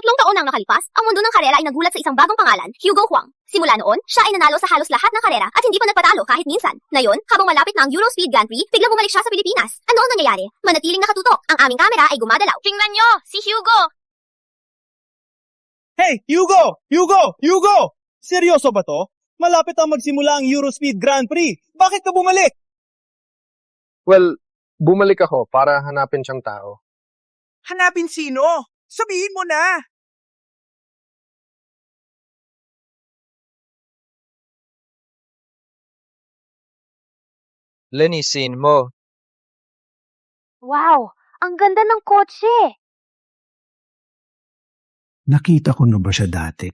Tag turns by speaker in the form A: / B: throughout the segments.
A: 3 taon nang nakalipas, ang mundo ng karera ay nagulat sa isang bagong pangalan, Hugo Huang. Simula noon, siya ay nanalo sa halos lahat ng karera at hindi pa nagpatalo kahit minsan. Ngayon, habang malapit na ang Eurospeed Grand Prix, biglang bumalik siya sa Pilipinas. Ano ang nangyayari? Manatiling nakatutok. Ang aming kamera ay gumagalaw. Tingnan nyo! Si Hugo!
B: Hey, Hugo! Hugo! Hugo! Seryoso ba to? Malapit ang magsimula ang Eurospeed Grand Prix. Bakit ka bumalik?
C: Well, bumalik ako para hanapin siyang tao.
D: Hanapin sino? Sabihin mo na!
E: Linisin mo.
A: Wow! Ang ganda ng kotse!
F: Nakita ko na ba siya dati?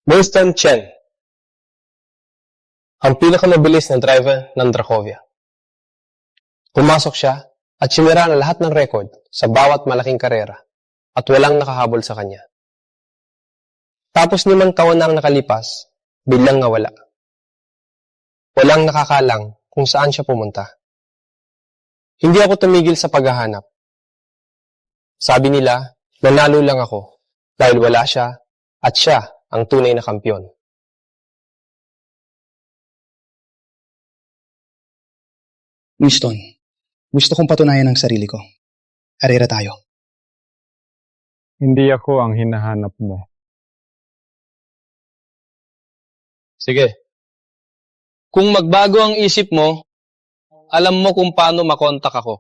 C: Winston Chen, ang pinakamabilis na driver ng Dracovia. Pumasok siya at sinira na lahat ng record sa bawat malaking karera at walang nakahabol sa kanya. Tapos 5 taon na ang nakalipas, biglang nawala. Walang nakakalang kung saan siya pumunta. Hindi ako tumigil sa paghahanap. Sabi nila, nanalo lang ako dahil wala siya at siya ang tunay na kampyon.
G: Winston, gusto kong patunayan ang sarili ko. Karera tayo.
H: Hindi ako ang hinahanap mo.
C: Sige. Kung magbago ang isip mo, alam mo kung paano makontak ako.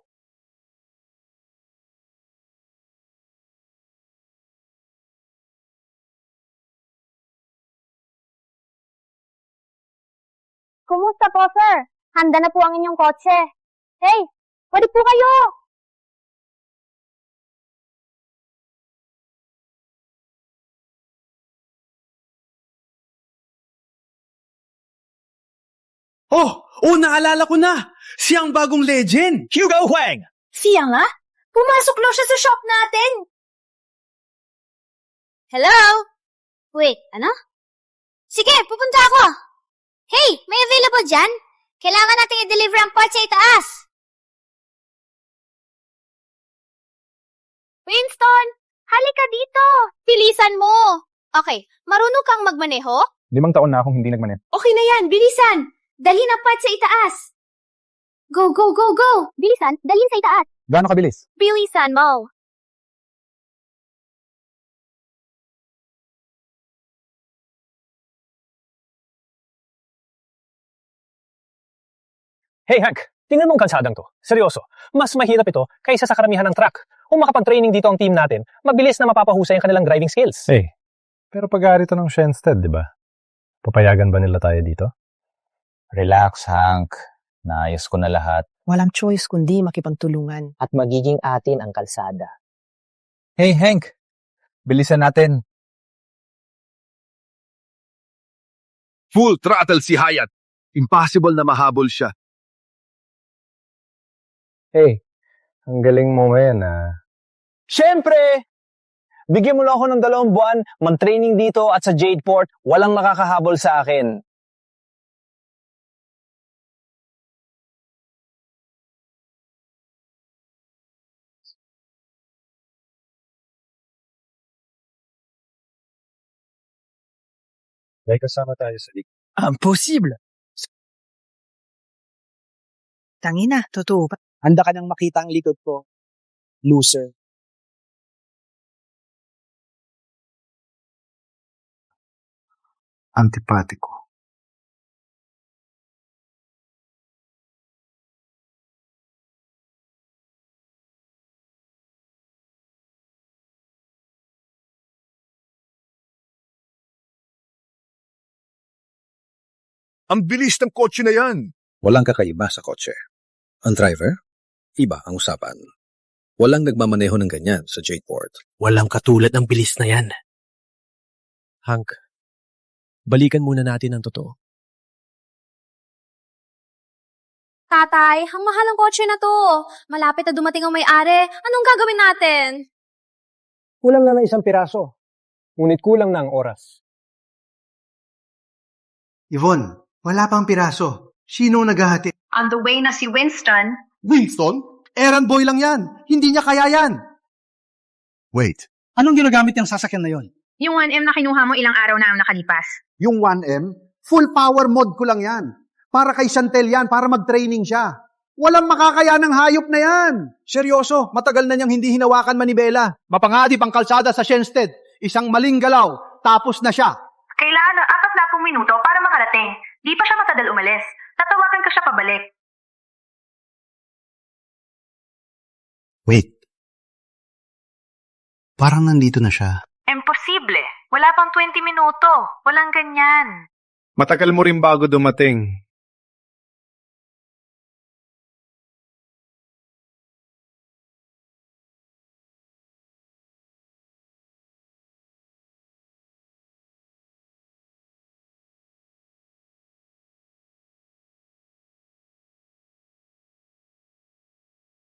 A: Kumusta po, sir? Handa na po ang inyong kotse. Hey! Pwede po kayo!
B: Oh, naalala ko na! Siya ang bagong legend! Hugo Huang!
A: Siya nga? Pumasok lang siya sa shop natin! Hello? Wait, ano? Sige, pupunta ako! Hey, may available dyan? Kailangan nating i-deliver ang parts sa itaas! Winston! Halika dito! Bilisan mo! Okay, marunong kang magmaneho?
H: 5 taon na akong hindi nagmaneho.
A: Okay na yan, bilisan! Dalhin ang parts sa itaas! Go, go, go, go! Bilisan, dalhin sa itaas!
H: Gaano kabilis?
A: Bilisan mo!
I: Hey Hank, tingnan mo ang kalsadang to. Seryoso, mas mahirap ito kaysa sa karamihan ng truck. Kung makapag-training dito ang team natin, mabilis na mapapahusay ang kanilang driving skills.
H: Hey, pero pag-aari to ng Shenstead, di ba? Papayagan ba nila tayo dito?
E: Relax, Hank. Naayos ko na lahat.
J: Walang choice kundi makipagtulungan.
E: At magiging atin ang kalsada.
K: Hey, Hank. Bilisan natin.
L: Full throttle si Hayat. Impossible na mahabol siya.
H: Hey, ang galing mo ngayon ah.
I: Siyempre! Bigyan mo lang ako ng 2 buwan, mag-training dito at sa Jadeport, walang makakahabol sa akin.
H: May kasama tayo sa league.
G: Impossible!
J: Tangina, totoo ba?
G: Handa ka nang makita ang likod ko. Loser.
F: Antipatiko.
L: Ang bilis ng kotse na yan.
M: Walang kakaiba sa kotse. Ang driver, iba ang usapan. Walang nagmamaneho ng ganyan sa Jadeport.
N: Walang katulad ng bilis na yan. Hank, balikan muna natin ang totoo.
A: Tatay, ang mahal ng kotse na to. Malapit na dumating ang may-ari. Anong gagawin natin?
O: Kulang na ng 1 piraso.
I: Ngunit kulang na ang oras.
F: Yvonne, wala pang piraso. Sino naghahati?
J: On the way na si Winston.
O: Winston? Errand boy lang yan. Hindi niya kaya yan.
F: Wait.
G: Anong ginagamit yung sasakyan na yon?
J: Yung 1M na kinuha mo ilang araw na ang nakalipas.
O: Yung 1M, full power mod ko lang yan. Para kay Chantel yan, para mag-training siya. Walang makakaya ng hayop na yan. Seryoso, matagal na niyang hindi hinawakan manibela. Mapangadip ang kalsada sa Shenstead. Isang maling galaw, tapos na siya.
J: Kailangan ng 4 minuto para makarating. Di pa siya matagal umalis. Tatawagan ka siya pabalik.
G: Wait. Parang nandito na siya.
J: Imposible. Wala pang 20 minuto. Walang ganyan.
B: Matagal mo rin bago dumating.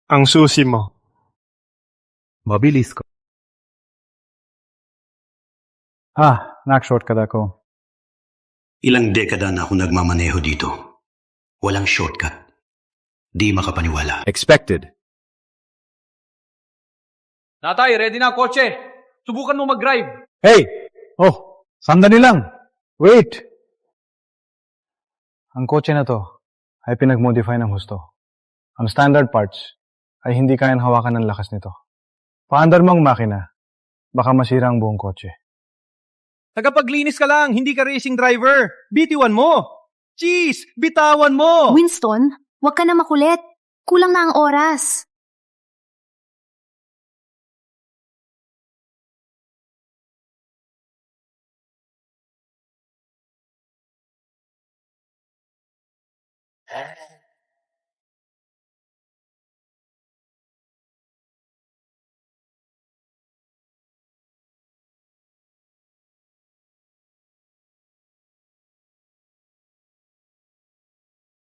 B: Ang susi mo.
F: Mabilis ko.
H: Nag-shortcut ako.
P: Ilang dekada na ako nagmamaneho dito. Walang shortcut. Di makapaniwala.
L: Expected.
K: Tatay, ready na ang kotse. Subukan mo mag-drive.
H: Hey! Oh, sandali lang. Wait! Ang kotse na to ay pinag-modify ng husto. Ang standard parts ay hindi kayang hawakan ng lakas nito. Paandar mo ang makina, baka masira ang buong kotse.
B: Tagapaglinis ka lang, hindi ka racing driver. Bitiwan mo. Jeez, bitawan mo.
A: Winston, huwag ka na makulit. Kulang na ang oras.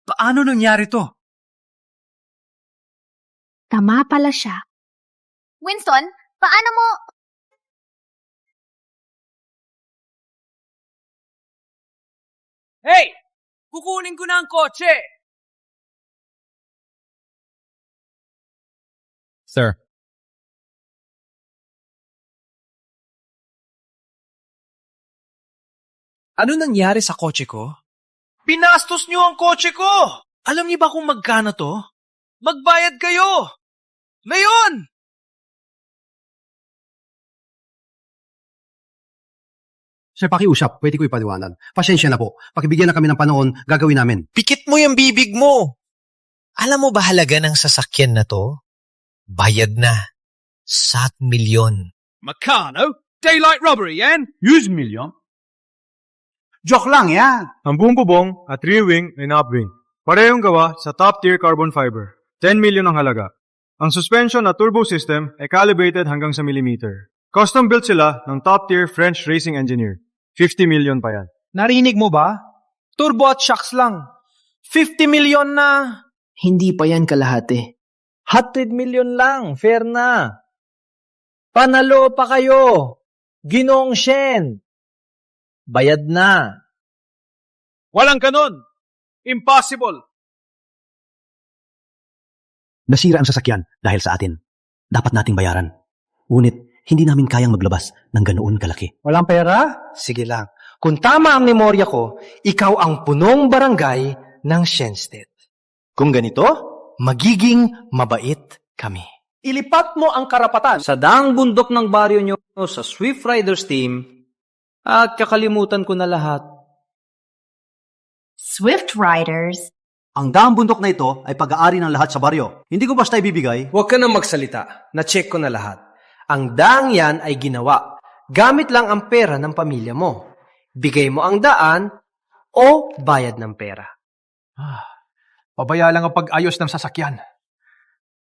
F: Paano nangyari to?
A: Tama pala siya. Winston, paano mo...
K: Hey! Kukunin ko na ang kotse!
E: Sir.
N: Ano nangyari sa kotse ko?
B: Pinastos niyo ang kotse ko. Alam niyo ba kung magkano to? Magbayad kayo. Ngayon!
O: Sir, pakiusap. Pwede ko ipaliwanag. Pasensya na po. Pakibigyan na kami ng panahon, gagawin namin.
Q: Pikit mo yung bibig mo. Alam mo ba halaga ng sasakyan na to? Bayad na. 7 milyon.
L: Makano? Daylight robbery, yan?
F: 100 milyon? Joke lang yan.
B: Ang buong bubong at rear wing ay upwing. Parehong gawa sa top-tier carbon fiber. 10 million ang halaga. Ang suspension at turbo system ay calibrated hanggang sa millimeter. Custom built sila ng top-tier French racing engineer. 50 million pa yan.
D: Narinig mo ba? Turbo at shocks lang. 50 million na.
N: Hindi pa yan kalahati.
K: 100 million lang. Fair na. Panalo pa kayo. Ginong Shen. Bayad na.
B: Walang ganon. Impossible.
O: Nasira ang sasakyan dahil sa atin. Dapat nating bayaran. Ngunit, hindi namin kayang maglabas ng ganoon kalaki.
H: Walang pera?
N: Sige lang. Kung tama ang memorya ko, ikaw ang punong barangay ng Shenstead. Kung ganito, magiging mabait kami.
K: Ilipat mo ang karapatan sa daang bundok ng baryo nyo sa Swift Riders team at kakalimutan ko na lahat.
J: Swift Riders?
O: Ang daang bundok na ito ay pag-aari ng lahat sa baryo. Hindi ko basta ibibigay.
N: Huwag ka na magsalita. Na-check ko na lahat. Ang daang yan ay ginawa. Gamit lang ang pera ng pamilya mo. Bigay mo ang daan o bayad ng pera.
D: Pabaya lang ang pag-ayos ng sasakyan.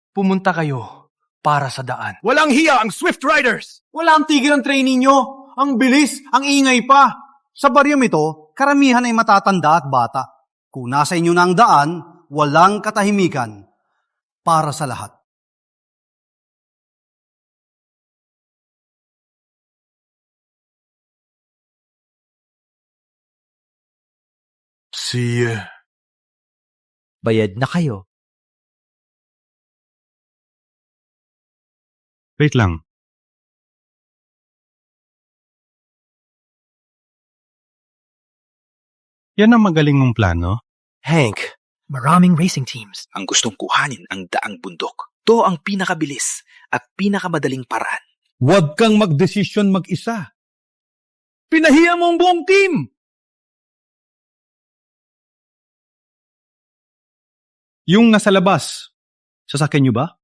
D: Pumunta kayo para sa daan.
L: Walang hiya ang Swift Riders!
B: Wala ang tigil ang training nyo. Ang bilis, ang ingay pa.
O: Sa baryong ito, karamihan ay matatanda at bata. Kung nasa inyo na ang daan, walang katahimikan para sa lahat.
R: Bayad na kayo.
H: Wait lang. Yan ang magaling mong plano?
I: Hank, maraming racing teams.
S: Ang gustong kuhanin ang daang bundok. To ang pinakabilis at pinakamadaling paraan.
L: Huwag kang magdesisyon mag-isa. Pinahiya mo ang buong team!
H: Yung nasa labas, sasakyan niyo ba?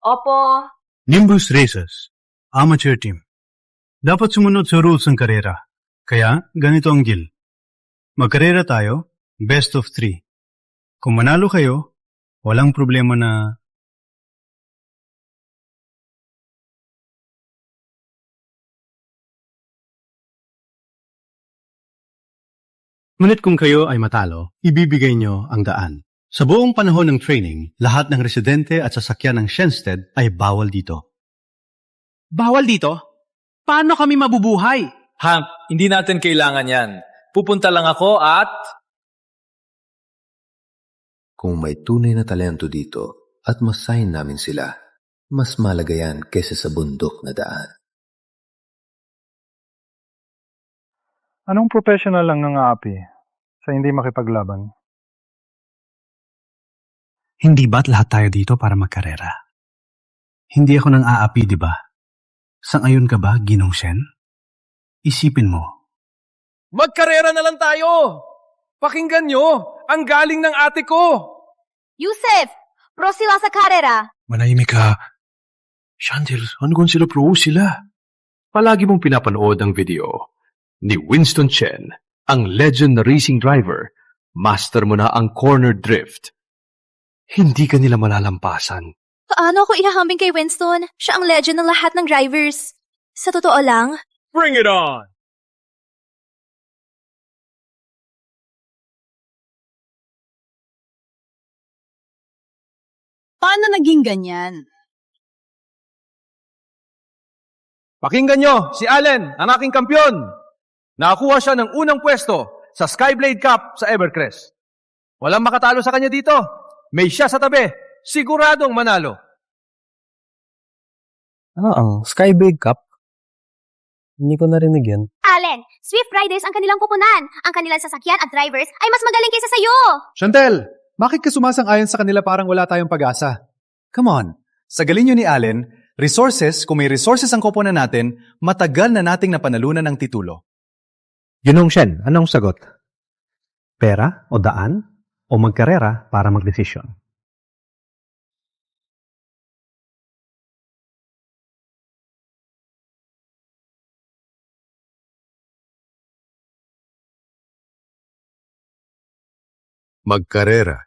A: Opo.
H: Nimbus Racers, amateur team. Dapat sumunod sa rules ng karera. Kaya, ganito ang deal. Magkarera tayo, best of 3. Kung manalo kayo, walang problema na... Ngunit kung kayo ay matalo, ibibigay nyo ang daan. Sa buong panahon ng training, lahat ng residente at sasakyan ng Shenstead ay bawal dito.
R: Bawal dito? Paano kami mabubuhay?
K: Hank, hindi natin kailangan yan. Pupunta lang ako at...
T: Kung may tunay na talento dito at masign namin sila, mas malaga yan kaysa sa bundok na daan.
H: Anong professional lang ng aapi sa hindi makipaglaban? Hindi ba't lahat tayo dito para magkarera? Hindi ako nang aapi, di ba? Sang-ayon ka ba, Ginong Shen? Isipin mo.
D: Magkarera na lang tayo! Pakinggan nyo! Ang galing ng ate ko!
A: Yusef! Pro sila sa karera!
H: Manahimik ka. Shantel, ano kung sila pro sila? Palagi mong pinapanood ang video ni Winston Chen, ang legend na racing driver. Master mo na ang corner drift. Hindi ka nila malalampasan.
A: Paano ako ihahambing kay Winston? Siya ang legend ng lahat ng drivers. Sa totoo lang,
D: Bring it on!
U: Paano naging ganyan?
D: Pakinggan nyo, si Allen, ang aking kampyon. Nakakuha siya ng unang pwesto sa Skyblade Cup sa Evercrest. Walang makatalo sa kanya dito. May siya sa tabi. Siguradong manalo.
C: Ano ang Skyblade Cup? Hindi ko narinig yan.
A: Allen, Swift Riders ang kanilang kupunan. Ang kanilang sasakyan at drivers ay mas magaling kaysa sa'yo.
O: Chantel, bakit ka sumasang-ayon sa kanila parang wala tayong pag-asa? Come on, sagalin nyo ni Allen, resources, kung may resources ang koponan natin, matagal na nating napanalunan ng titulo.
H: Ginong Shen, anong sagot? Pera o daan o magkarera para magdesisyon?
L: Magkarera.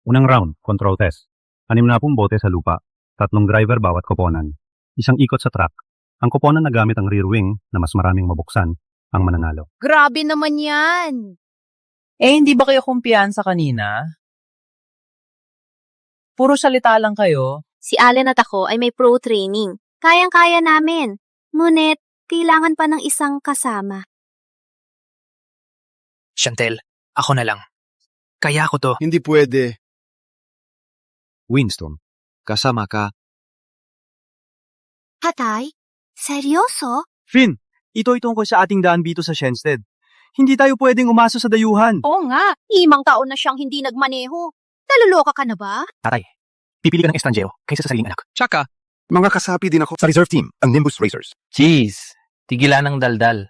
H: Unang round, control test. 60 bote sa lupa, 3 driver bawat koponan. Isang ikot sa track. Ang koponan na gamit ang rear wing na mas maraming mabuksan ang mananalo.
U: Grabe naman yan.
R: Hindi ba kayo kumpiyansa kanina? Puro salita lang kayo.
A: Si Allen at ako ay may pro training. Kayang-kaya namin. Ngunit, kailangan pa ng isang kasama.
R: Chantel, ako na lang. Kaya ko to.
L: Hindi pwede.
M: Winston, kasama ka.
A: Patay? Seryoso?
B: Finn, ito ay tungkol sa ating daan dito sa Shenstead. Hindi tayo pwedeng umaso sa dayuhan.
U: Oo nga, 5 taon na siyang hindi nagmaneho. Naluloka ka na ba?
I: Tatay, pipili ka ng estranjero kaysa sa sariling anak.
L: Tsaka, mga kasapi din ako
I: Sa reserve team, ang Nimbus Racers.
K: Jeez, tigilan ng daldal.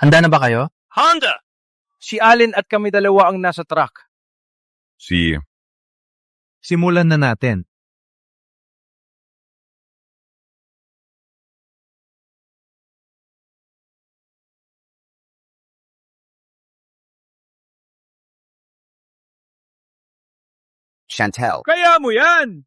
K: Handa na ba kayo?
D: Honda! Si Allen at kami dalawa ang nasa truck.
I: Simulan na natin.
L: Chantel.
D: Kaya mo yan!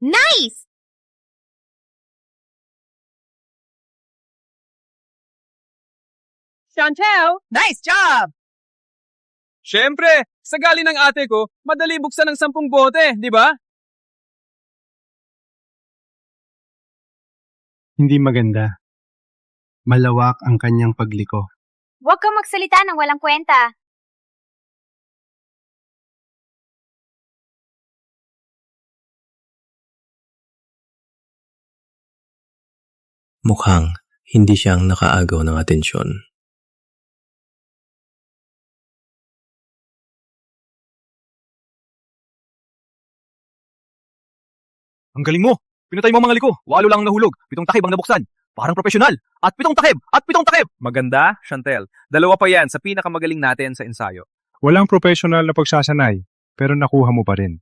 A: Nice!
R: Chantel, nice job!
D: Siyempre, sa gali ng ate ko, madali buksan ng 10 bote, di ba?
F: Hindi maganda. Malawak ang kanyang pagliko.
A: Huwag kang magsalita ng walang kwenta.
M: Mukhang hindi siyang nakaagaw ng atensyon.
D: Ang galing mo! Pinatay mo ang mga liko. 8 lang ang nahulog. 7 takib ang nabuksan. Parang profesional. At 7 takib! At 7 takib! Maganda, Chantel. 2 pa yan sa pinakamagaling natin sa ensayo.
B: Walang professional na pagsasanay, pero nakuha mo pa rin.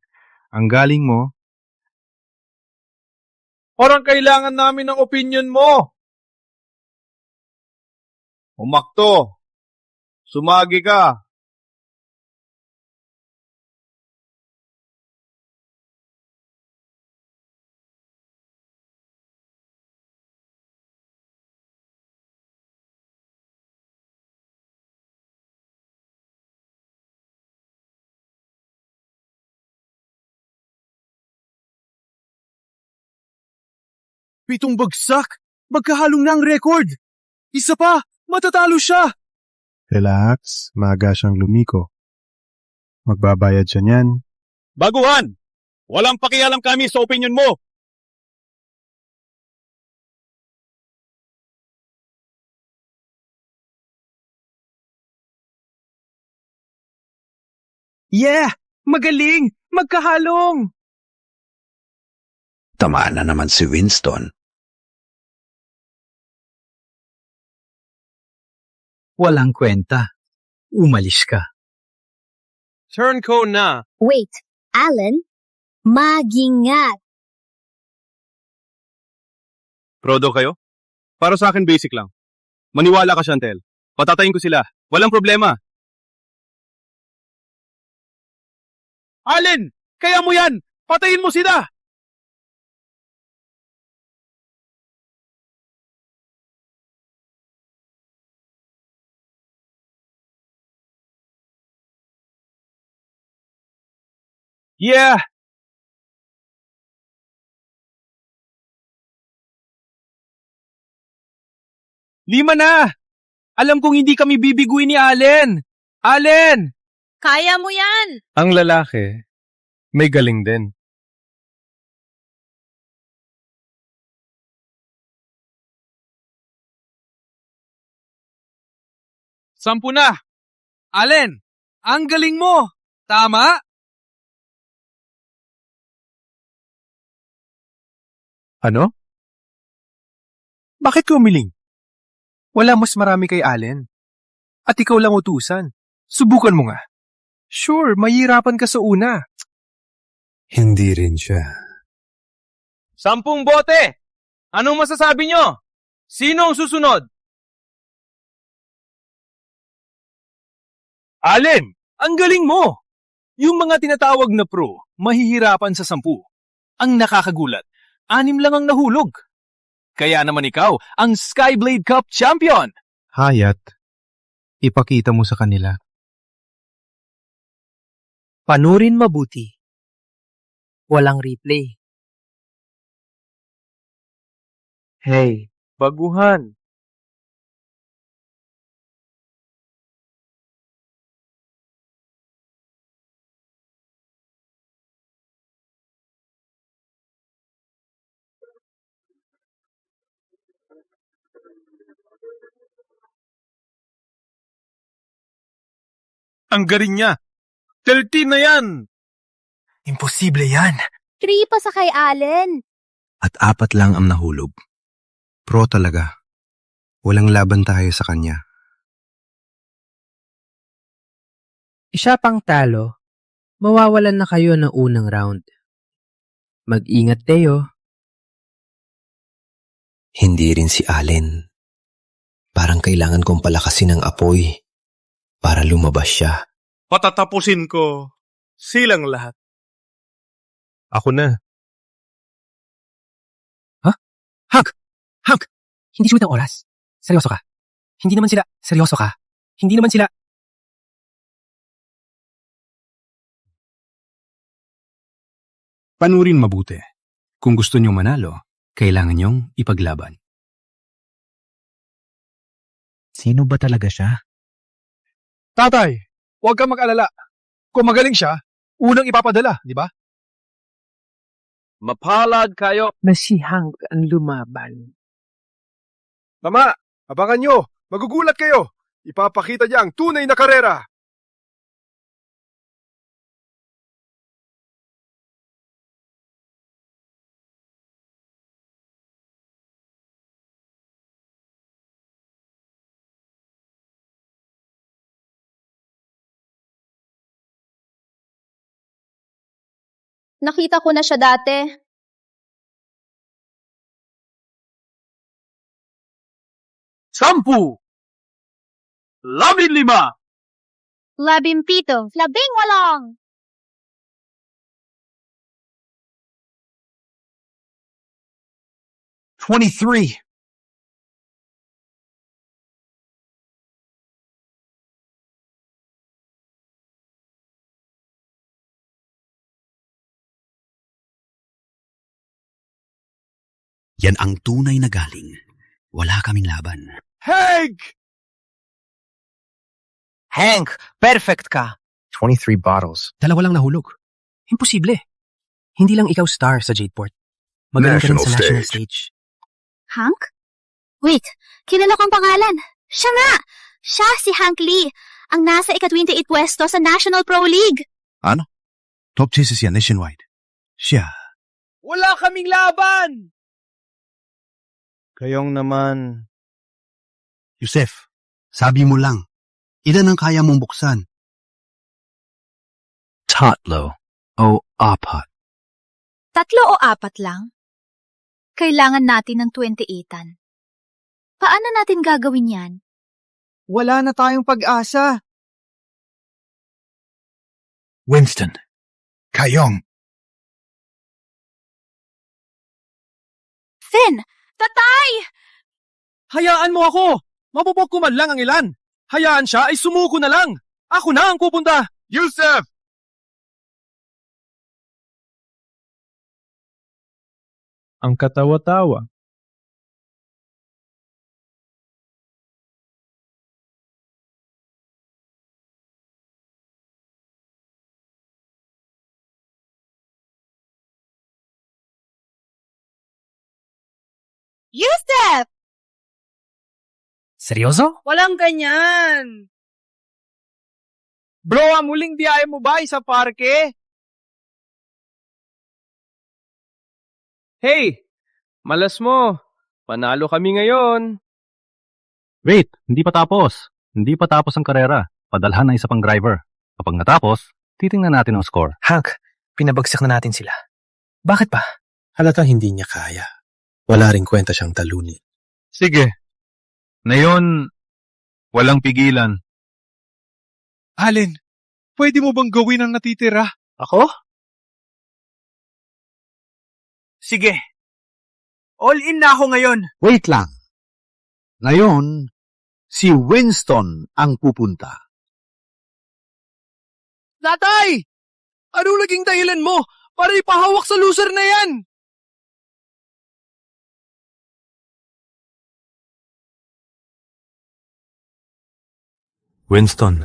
B: Ang galing mo,
D: Parang kailangan namin ng opinion mo. Umakto. Sumagi ka.
O: Pitong bagsak! Magkahalong na ang record! Isa pa! Matatalo siya!
B: relax, maaga siyang lumiko. Magbabayad siya niyan.
D: Baguhan! Walang pakialam kami sa opinion mo.
O: Yeah! Magaling! Magkahalong!
P: Tamaan na naman si Winston.
S: Walang kwenta. Umalis ka.
D: Turn ko na.
A: Wait, Alan? Magingat.
D: Prodo kayo? Para sa akin basic lang. Maniwala ka, Chantel. Patatayin ko sila. Walang problema. Allen! Kaya mo yan! Patayin mo sila! Yeah! Lima na! Alam kong hindi kami bibiguin ni Allen! Allen!
U: Kaya mo yan!
B: Ang lalaki, may galing din.
D: Sampu na! Allen! Ang galing mo! Tama?
F: Ano? Bakit ka umiling? Wala mas marami kay Allen. At ikaw lang utusan. Subukan mo nga. Sure, mahirapan ka sa una.
T: Hindi rin siya.
D: 10 bote! Anong masasabi nyo? Sino ang susunod? Allen! Ang galing mo! Yung mga tinatawag na pro, mahihirapan sa 10. Ang nakakagulat, 6 lang ang nahulog. Kaya naman ikaw, ang Skyblade Cup champion!
F: Hayat, ipakita mo sa kanila.
R: Panurin mabuti. Walang replay.
D: Hey, baguhan. Ang galing niya. 13 na yan!
S: Imposible yan.
A: 3 pa sa kay Allen.
M: At 4 lang ang nahulog. Pro talaga. Walang laban tayo sa kanya.
R: Isa pang talo, mawawalan na kayo ng unang round. Mag-ingat kayo.
T: Hindi rin si Allen. Parang kailangan kong palakasin ang apoy para lumabas siya.
D: Patatapusin ko silang lahat.
B: Ako na.
F: Hindi shoot ng oras. Seryoso ka. Hindi naman sila. Seryoso ka. Hindi naman sila.
G: Panurin mabuti. Kung gusto niyong manalo, kailangan niyong ipaglaban.
F: Sino ba talaga siya?
O: Tatay, huwag kang mag-alala. Kung magaling siya, unang ipapadala, di ba?
D: Mapalad kayo.
F: Na si Hank ang lumaban.
O: Mama, abangan nyo. Magugulat kayo. Ipapakita niya ang tunay na karera.
U: Nakita ko na siya dati.
D: Sampu! 15!
U: 17. 18.
L: 23.
P: Yan ang tunay na galing. Wala kaming laban.
O: Hank!
F: Hank, perfect ka.
Q: 23 bottles.
F: Dalawa lang nahulog. Imposible. Hindi lang ikaw star sa Jadeport. Magaling ka rin sa national stage.
A: Hank? Wait, kilala ko ang pangalan. Siya nga! Siya si Hank Lee, ang nasa ika-28 pwesto sa National Pro League.
L: Ano? Top chases yan nationwide. Siya.
D: Wala kaming laban!
B: Kayong naman.
P: Yusef, sabi mo lang, ilan ang kaya mong buksan?
G: Tatlo o apat.
U: 3 o 4 lang? Kailangan natin ng 28-an. Paano natin gagawin yan?
O: Wala na tayong pag-asa.
L: Winston. Kayong.
U: Finn! Tatay!
D: Hayaan mo ako! Mabubok ko man lang ang ilan. Hayaan siya ay sumuko na lang. Ako na ang pupunta.
L: Yusef!
F: Ang katawa-tawa.
U: Yusef!
F: Seryoso?
D: Walang ganyan. Bro, ang muling biyahe mo ba sa parke? Hey, malas mo. Panalo kami ngayon.
E: Wait, hindi pa tapos. Hindi pa tapos ang karera. Padalhan ng isa pang driver. Kapag natapos, titingnan natin ang score.
F: Hank, pinabagsak na natin sila. Bakit pa?
T: Halatang hindi niya kaya. Wala ring kwenta siyang talunin.
B: Sige. Ngayon, walang pigilan.
O: Allen, pwede mo bang gawin ang natitira?
D: Ako? Sige. All in na ako ngayon.
L: Wait lang. Ngayon, si Winston ang pupunta.
D: Tatay! Anong naging dahilan mo para ipahawak sa loser na yan?
G: Winston,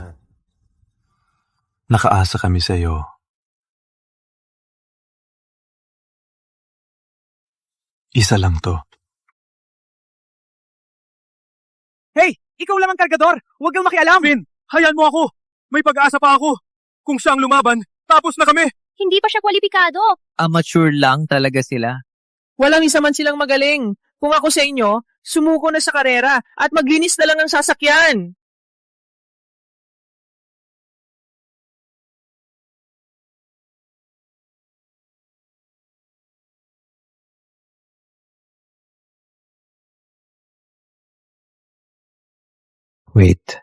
G: nakaasa kami sa iyo. Isa lang to.
D: Hey! Ikaw lang ang kargador! Huwag kang makialam!
O: Finn, hayaan mo ako! May pag-asa pa ako! Kung siya ang lumaban, tapos na kami!
U: Hindi pa siya kwalipikado.
R: Amateur lang talaga sila.
V: Walang isa man silang magaling. Kung ako sa inyo, sumuko na sa karera at maglinis na lang ang sasakyan.
T: Wait.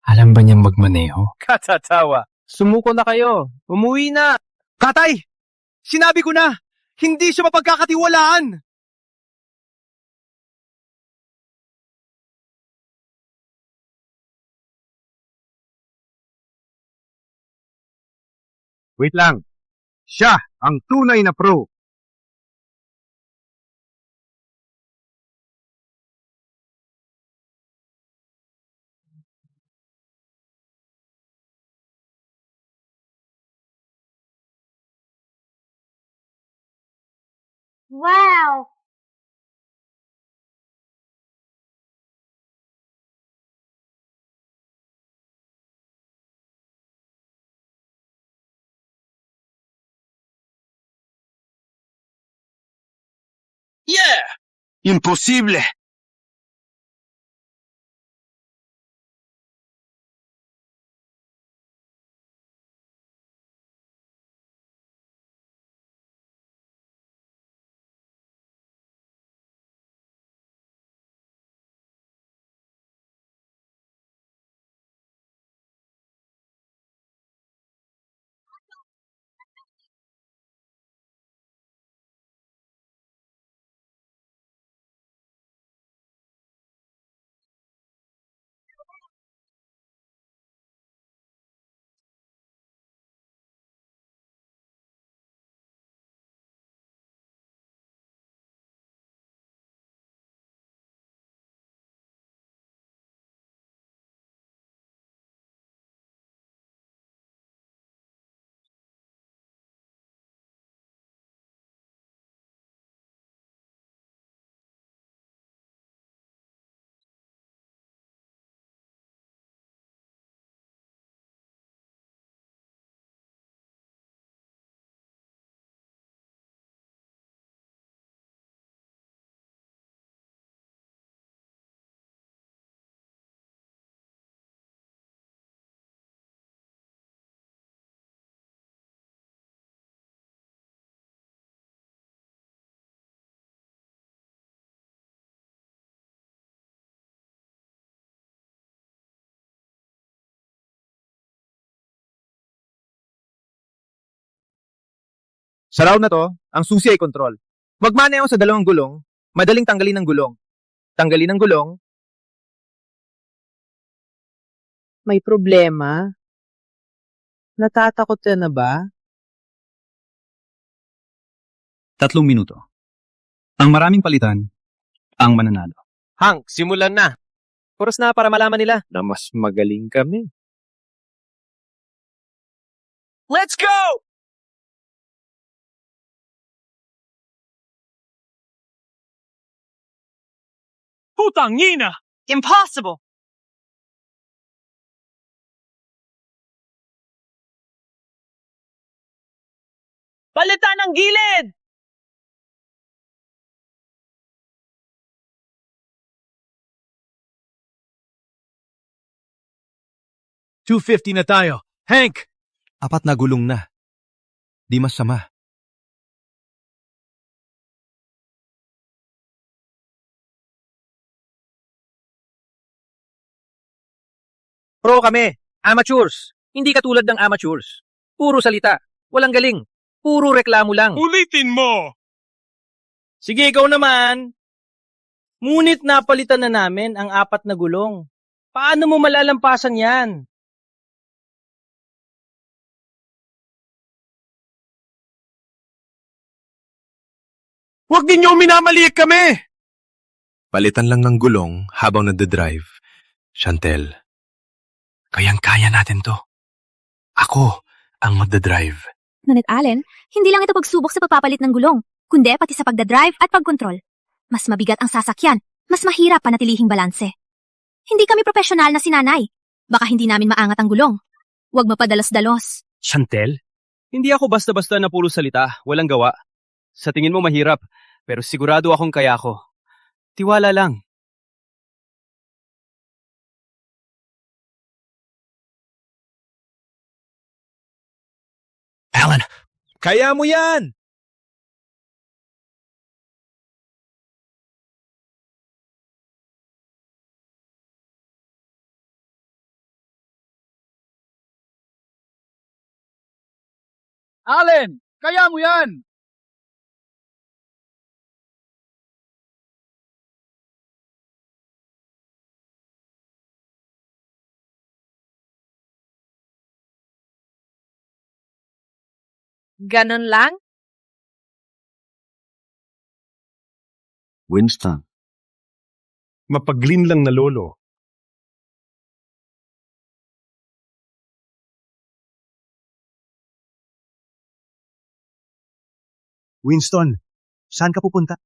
G: Alam ba niyang magmaneho?
F: Katatawa. Sumuko na kayo. Umuwi na.
D: Tatay! Sinabi ko na! Hindi siya mapagkakatiwalaan!
B: Wait lang. Siya ang tunay na pro.
A: Wow!
L: Yeah! Imposible!
F: Sa round na to, ang susi ay control. Magmaneho sa dalawang gulong, madaling tanggalin ng gulong. Tanggalin ng gulong.
V: May problema? Natatakot ka na ba?
E: 3 minuto. Ang maraming palitan, ang mananalo.
F: Hank, simulan na. Oras na para malaman nila na mas magaling kami. Let's go!
V: Putangina! Impossible! Palitan ng gilid!
D: $250 na tayo. Hank! 4 na gulong na. Di masama.
I: Pro kami, amateurs. Hindi katulad ng amateurs. Puro salita, walang galing. Puro reklamo lang.
V: Ulitin mo!
K: Sige, ikaw naman. Ngunit napalitan na namin ang 4 na gulong. Paano mo malalampasan yan?
D: Huwag ninyo minamaliit kami! Palitan lang ng gulong habang nade-drive. Chantel, kayang-kaya natin to. Ako ang magdadrive.
A: Ngunit Allen, hindi lang ito pagsubok sa pagpapalit ng gulong, kundi pati sa pagdadrive at pagkontrol. Mas mabigat ang sasakyan, mas mahirap panatilihing balanse. Hindi kami profesional na sinanay. Baka hindi namin maangat ang gulong. Huwag mapadalos-dalos.
K: Chantel, hindi ako basta-basta na puro salita, walang gawa. Sa tingin mo mahirap, pero sigurado akong kaya ko. Tiwala lang.
D: Alan, kaya mo yan!
L: Allen, kaya mo yan!
V: Ganon lang?
J: Winston.
F: Mapaglin lang na lolo.
J: Winston, saan ka pupunta?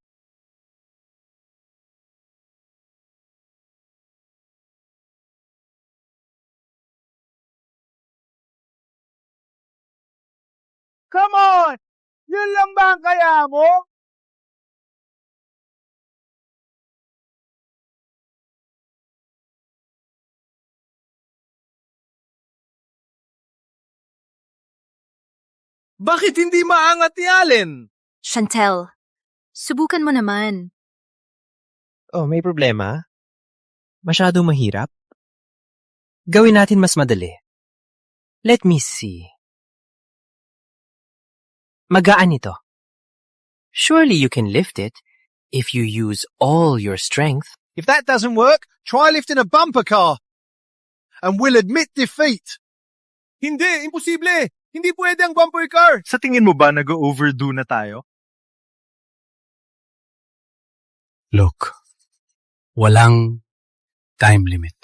L: Come on! Yun lang ba ang kaya mo?
D: Bakit hindi maangat ni Allen?
U: Chantel, subukan mo naman.
R: Oh, may problema? Masyadong mahirap? Gawin natin mas madali. Let me see. Magaan ito. Surely you can lift it if you use all your strength.
L: If that doesn't work, try lifting a bumper car. And we'll admit defeat.
F: Hindi, imposible. Hindi pwede ang bumper car. Sa tingin mo ba nag-overdo na tayo?
G: Look, walang time limit.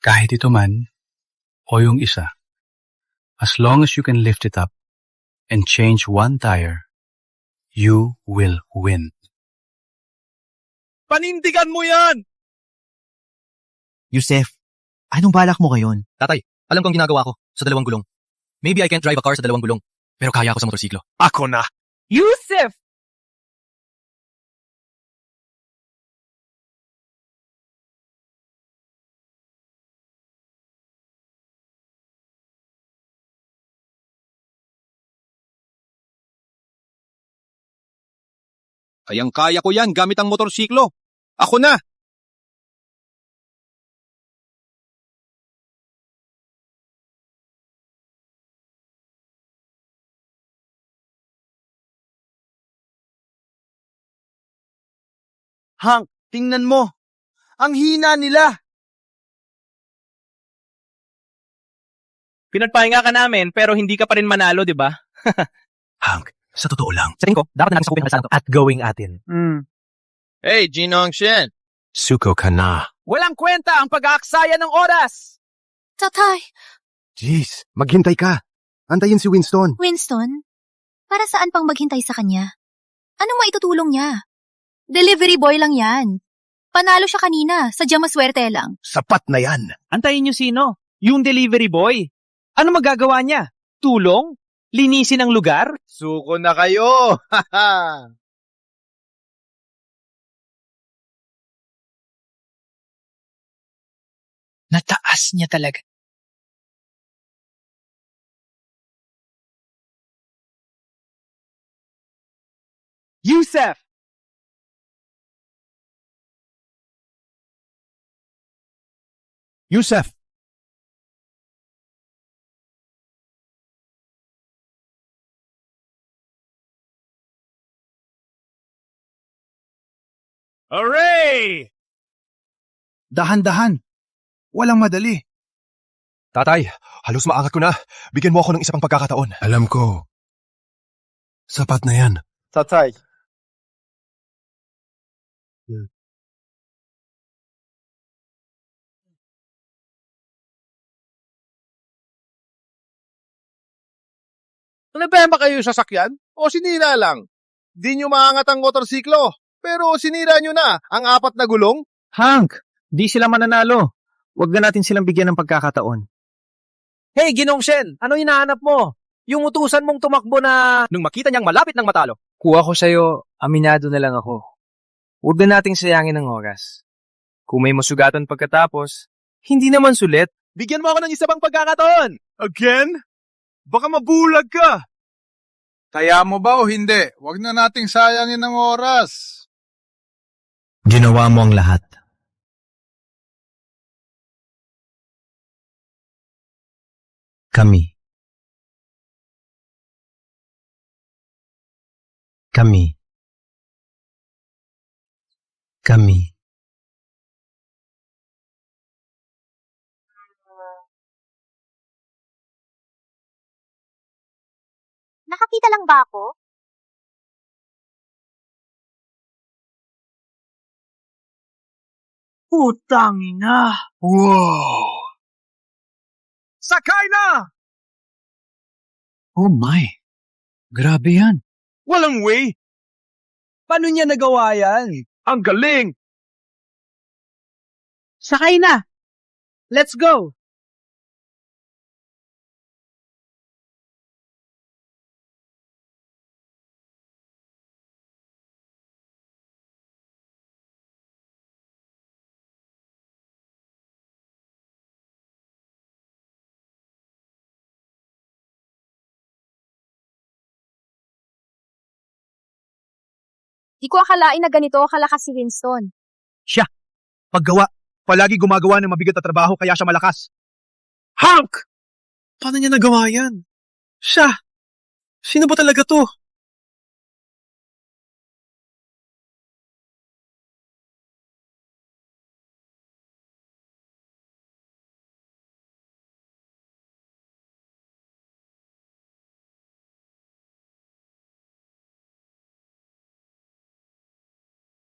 G: Kahit ito man, o yung isa. As long as you can lift it up and change one tire, you will win.
D: Panindigan mo yan!
N: Yusef, anong balak mo ngayon?
K: Tatay, alam ko ang ginagawa ko sa dalawang gulong. Maybe I can't drive a car sa dalawang gulong, pero kaya ako sa motorsiklo.
F: Ako na.
V: Yusef!
L: Kayang-kaya ko yan gamit ang motorsiklo. Ako na!
D: Hank, tingnan mo. Ang hina nila.
K: Pinagpahinga ka namin, pero hindi ka pa rin manalo, di ba?
S: Hank, sa totoo lang.
K: Sa tingin ko, dapat na natin sakupin ang to.
R: At gawing atin.
D: Hey, Jinong Shen.
S: Suko ka na.
D: Walang kwenta ang pag-aaksaya ng oras.
U: Tatay,
J: Jeez, maghintay ka. Antayin si Winston.
U: Winston, para saan pang maghintay sa kanya? Anong maitutulong niya? Delivery boy lang yan. Panalo siya kanina, sadyang maswerte lang.
S: Sapat na yan.
K: Antayin niyo sino? Yung delivery boy. Ano magagawa niya? Tulong? Linisin ang lugar?
D: Suko na kayo.
Q: Nataas niya talaga.
D: Yusef!
J: Yusef!
L: Hooray!
J: Dahan-dahan. Walang madali.
F: Tatay, halos maangat ko na. Bigyan mo ako ng isa pang pagkakataon.
J: Alam ko. Sapat na yan.
D: Tatay.
L: Nabema kayo sa sakyan? O sinira lang? Di nyo maangat ang motorsiklo. Pero sinira nyo na ang 4 na gulong?
K: Hank, di sila mananalo. Huwag na natin silang bigyan ng pagkakataon.
D: Hey, Ginong Shen, ano hinahanap mo? Yung utusan mong tumakbo na... Nung makita niyang malapit ng matalo.
R: Kuha ko sa'yo, aminado na lang ako. Huwag na nating sayangin ng oras. Kung may masugatan pagkatapos, hindi naman sulit.
D: Bigyan mo ako ng isa pang pagkakataon.
F: Again? Baka mabulag ka.
L: Kaya mo ba o hindi? Huwag na nating sayangin ng oras.
Q: Ginawa mo ang lahat. Kami
G: Kami.
A: Nakakita lang ba ako?
F: Putang ina! Wow! Sakay na!
G: Oh my. Grabe yan.
F: Walang way! Paano niya nagawa yan? Ang galing!
V: Sakay na! Let's go!
U: Di ko akalain na ganito kalakas si Winston.
F: Siya! Paggawa! Palagi gumagawa ng mabigat na trabaho kaya siya malakas. Hank! Paano niya nagawa yan? Siya! Sino ba talaga to?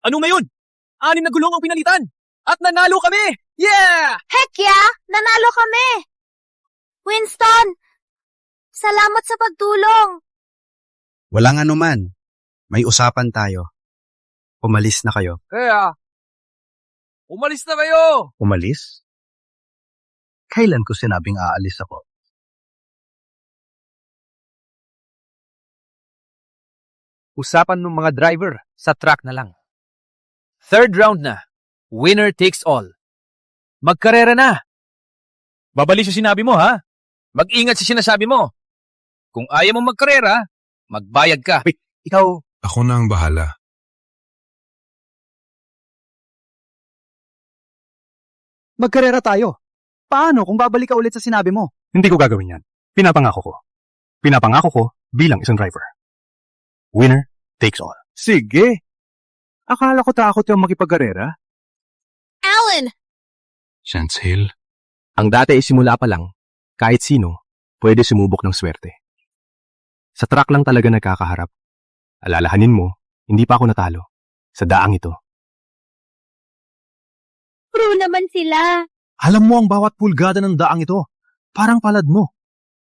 D: Ano ngayon? 6 na gulong ang pinalitan! At nanalo kami! Yeah!
A: Heck yeah! Nanalo kami! Winston! Salamat sa pagtulong!
G: Walang anuman. May usapan tayo. Umalis na kayo.
D: Kaya, umalis na kayo!
G: Umalis? Kailan ko sinabing aalis ako?
D: Usapan ng mga driver sa track na lang. Third round na. Winner takes all. Magkarera na. Babali sa sinabi mo, ha? Mag-ingat sa sinasabi mo. Kung ayaw mo magkarera, magbayad ka. Ikaw.
C: Ako na ang bahala.
F: Magkarera tayo. Paano kung babalik ka ulit sa sinabi mo?
E: Hindi ko gagawin yan. Pinapangako ko. Pinapangako ko bilang isang driver. Winner takes all.
F: Sige. Akala ko takot yung makipagkarera.
U: Alan!
C: Chantel.
E: Ang dati ay simula pa lang, kahit sino, pwede sumubok ng swerte. Sa track lang talaga nagkakaharap. Alalahanin mo, hindi pa ako natalo. Sa daang ito.
A: Pro naman sila!
F: Alam mo ang bawat pulgada ng daang ito. Parang palad mo.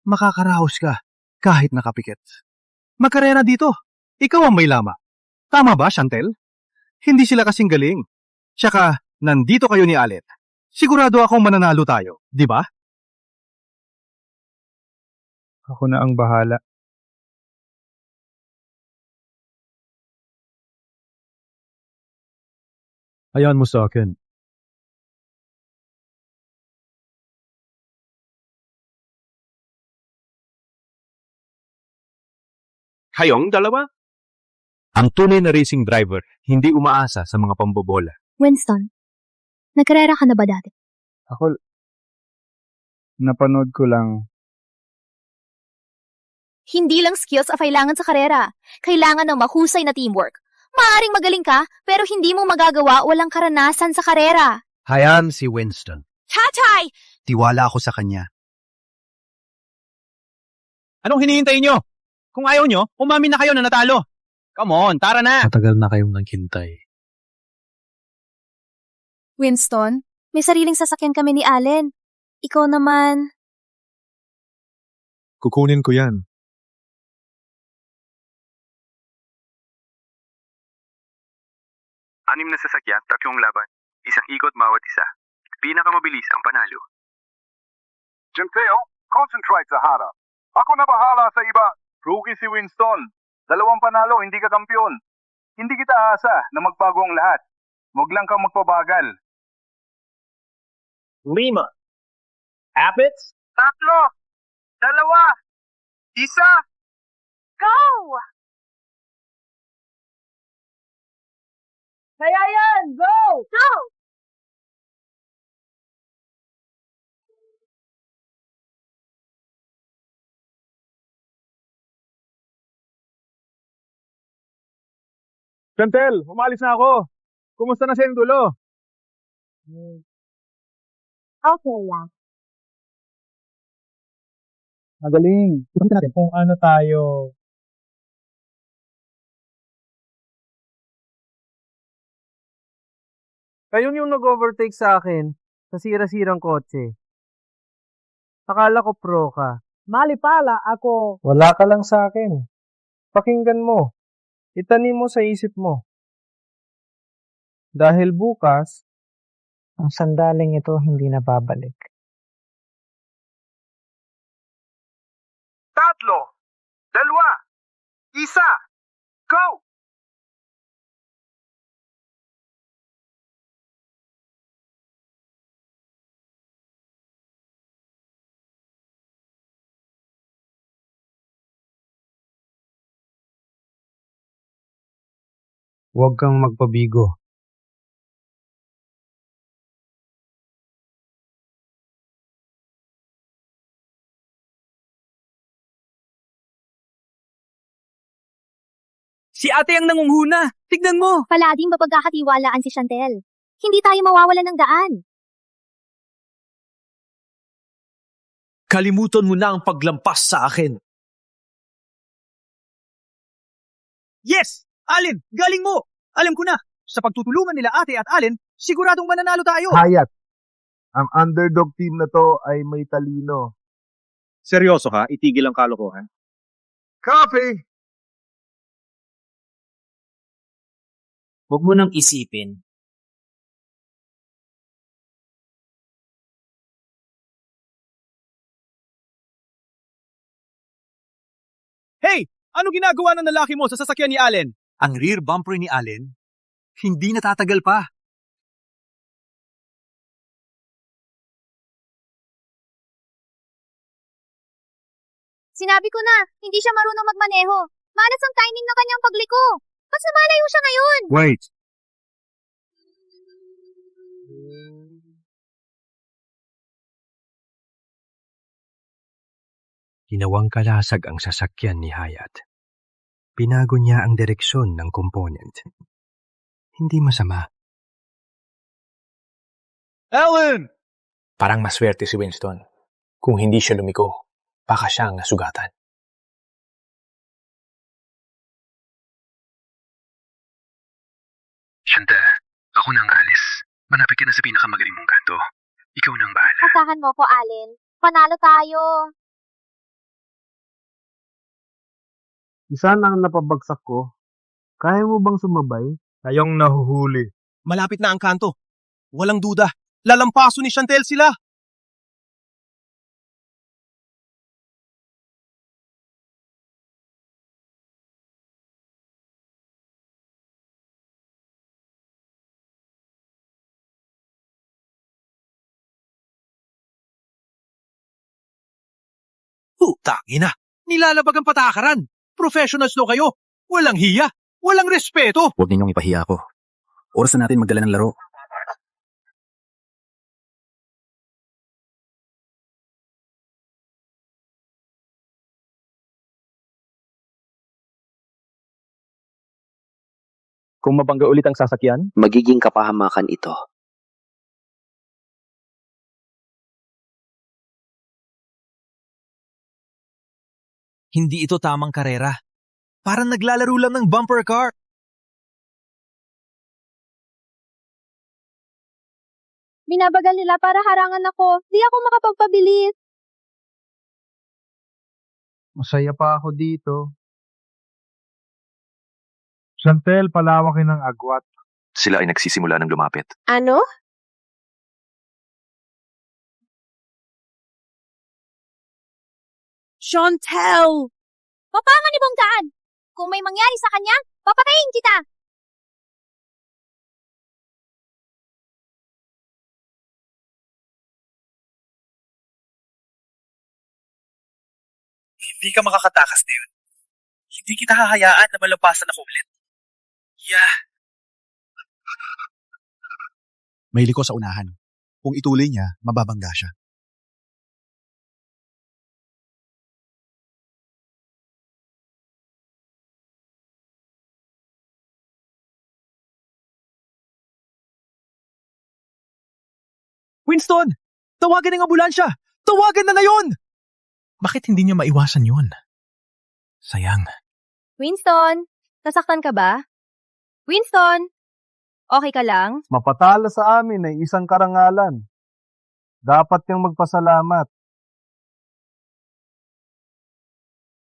F: Makakaraos ka kahit nakapikit. Magkarera dito. Ikaw ang may lama. Tama ba, Chantel? Hindi sila kasing galing. Tsaka, nandito kayo ni Alet. Sigurado akong mananalo tayo, di ba? Ako na ang bahala. Ayan mo sa akin.
E: Kayong dalawa? Ang tunay na racing driver, hindi umaasa sa mga pambobola.
A: Winston, nagkarera ka na ba dati?
B: Ako, napanood ko lang.
U: Hindi lang skills ang kailangan sa karera. Kailangan ng mahusay na teamwork. Maaring magaling ka, pero hindi mo magagawa walang karanasan sa karera.
G: Hayaan si Winston.
U: Tatay!
G: Tiwala ako sa kanya.
D: Anong hinihintay nyo? Kung ayaw nyo, umamin na kayo na natalo. Come on, tara na!
G: Matagal na kayong naghintay.
U: Winston, may sariling sasakyan kami ni Allen. Ikaw naman.
B: Kukunin ko yan.
H: Anim na sasakyan, 3 laban. Isang ikot bawat isa. Pinakamabilis ang panalo.
L: Genteo, concentrate sa harap. Ako na bahala sa iba. Rookie si Winston. 2 panalo, hindi ka kampiyon. Hindi kita aasa na magbago ang lahat. Huwag lang kang magpabagal.
I: 5. Appets?
H: 3, 2, 1.
A: Go!
V: Kaya yan! Go!
A: Go!
D: Chantel, umalis na ako. Kumusta na siyang dulo?
A: Okay lang.
I: Magaling. Tignan natin kung ano tayo.
R: Kayong yung nag-overtake sa akin sa sira-sirang kotse. Akala ko pro ka.
I: Mali pala ako.
R: Wala ka lang sa akin. Pakinggan mo. Itanim mo sa isip mo. Dahil bukas, ang sandaling ito hindi na babalik.
L: 3, 2, 1, go!
R: Huwag kang magpabigo.
K: Si ate ang nangunguna. Tignan mo.
A: Palaging mapagkakatiwalaan si Chantel. Hindi tayo mawawala ng daan.
F: Kalimutan mo na ang paglampas sa akin.
I: Yes! Allen, galing mo! Alam ko na, sa pagtutulungan nila ate at Allen, siguradong mananalo tayo.
L: Hayat, ang underdog team na to ay may talino.
D: Seryoso ka? Itigil ang kalokohan?
L: Copy!
M: Huwag mo nang isipin.
I: Hey! Ano ginagawa ng lalaki mo sa sasakyan ni Allen?
F: Ang rear bumper ni Allen, hindi natatagal pa.
A: Sinabi ko na, hindi siya marunong magmaneho. Malas ang timing ng kanyang pagliko. Mas lumalayo siya ngayon.
F: Wait.
E: Ginawang kalasag ang sasakyan ni Hayat. Pinago niya ang direksyon ng component. Hindi masama.
D: Ellen!
G: Parang maswerte si Winston. Kung hindi siya lumiko, baka siya ang nasugatan.
C: Shanta, ako na ang alis. Manapit ka na sa pinakamagaling mong kanto. Ikaw na ang bahala.
A: Asahan mo ko, Allen. Panalo tayo.
L: Isa na ang napabagsak ko. Kaya mo bang sumabay?
B: Tayong nahuhuli.
F: Malapit na ang kanto. Walang duda. Lalampaso ni Chantel sila. Putangina! Nilalabag ang patakaran. Professionals no kayo. Walang hiya. Walang respeto.
G: Huwag ninyong ipahiya ako. Oras na natin magdala ng laro.
I: Kung mabangga ulit ang sasakyan,
P: magiging kapahamakan ito.
F: Hindi ito tamang karera. Parang naglalaro lang ng bumper car.
A: Binabagal nila para harangan ako. Di ako makapagpabilis.
L: Masaya pa ako dito. Chantel, palawakin ng agwat.
C: Sila ay nagsisimula ng lumapit.
U: Ano?
A: Chantel! Papangan ni Bonggaan! Kung may mangyari sa kanya, papatayin kita!
F: Hindi ka makakatakas din. Hindi kita hahayaan na malampasan ako ulit. Yeah. May liko sa unahan. Kung ituloy niya, mababangga siya. Winston! Tawagan ng ambulansya! Tawagan na ngayon! Bakit hindi niya maiwasan yun? Sayang.
U: Winston, nasaktan ka ba? Winston, okay ka lang?
F: Mapatala sa amin ay isang karangalan. Dapat kang magpasalamat.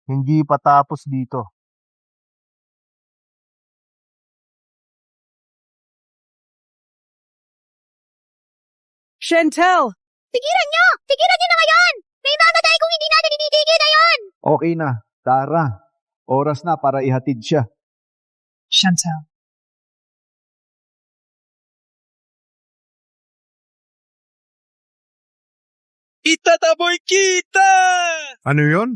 F: Hindi pa tapos dito.
V: Chantel!
A: Tigilan niyo! Tigilan niyo na ngayon! May mamatay kung hindi natin initigil na yon!
F: Okay na, Tara. Oras na para ihatid siya.
V: Chantel.
D: Itataboy kita!
B: Ano yon?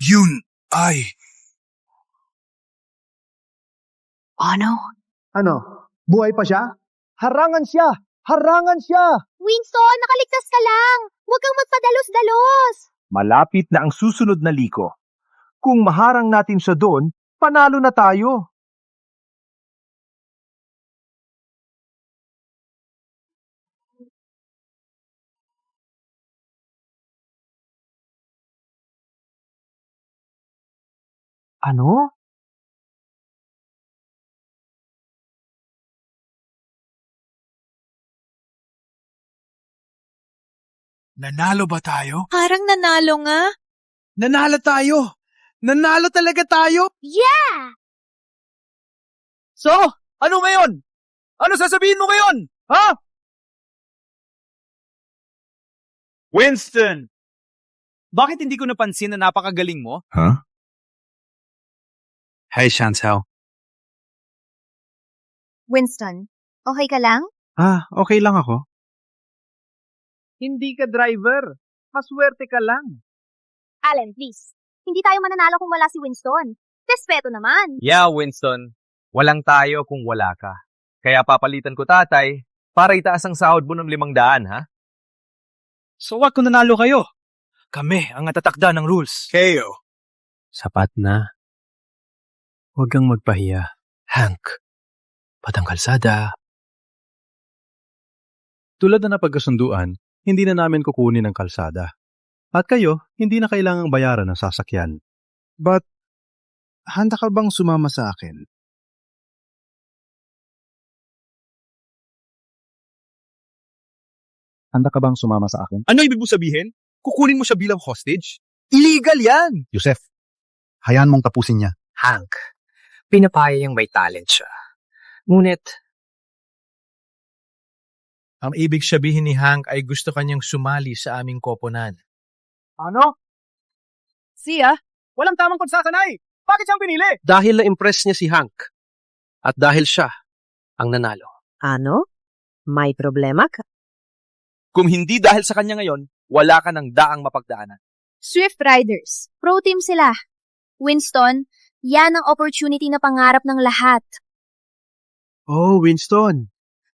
G: Yun ay...
U: Ano?
F: Ano? Buhay pa siya? Harangan siya! Harangan siya!
A: Winston, nakaligtas ka lang! Huwag kang magpadalos-dalos!
F: Malapit na ang susunod na liko. Kung maharang natin siya doon, panalo na tayo. Ano?
G: Nanalo ba tayo?
U: Parang nanalo nga.
G: Nanalo tayo! Nanalo talaga tayo!
A: Yeah!
D: So, ano ngayon? Ano sasabihin mo ngayon? Ha? Winston! Bakit hindi ko napansin na napakagaling mo?
G: Huh? Hey, Chantel.
U: Winston, okay ka lang?
B: Okay lang ako.
F: Hindi ka driver. Maswerte ka lang.
A: Allen, please. Hindi tayo mananalo kung wala si Winston. Respeto naman.
D: Yeah, Winston. Walang tayo kung wala ka. Kaya papalitan ko tatay para itaas ang sahod mo ng 500, ha?
G: So what kung nanalo kayo? Kami ang natatakda ng rules. Kayo.
E: Sapat na. Huwag kang magpahiya, Hank. Patang kalsada. Tulad na napagkasunduan, hindi na namin kukunin ang kalsada. At kayo, hindi na kailangang bayaran ng sasakyan.
F: But, handa ka bang sumama sa akin? Handa ka bang sumama sa akin?
D: Ano ibig mo sabihin? Kukunin mo siya bilang hostage?
F: Illegal yan! Yusef, hayaan mong tapusin niya.
R: Hank, pinapaya yung may talent siya. Ngunit,
F: Ang ibig sabihin ni Hank ay gusto kanyang sumali sa aming koponan.
D: Ano?
V: Siya?
D: Walang tamang pagsasanay! Bakit siyang pinili?
E: Dahil na-impress niya si Hank. At dahil siya ang nanalo.
V: Ano? May problema ka?
D: Kung hindi dahil sa kanya ngayon, wala ka ng daang mapagdaanan.
U: Swift Riders. Pro team sila. Winston, yan ang opportunity na pangarap ng lahat.
B: Oh, Winston.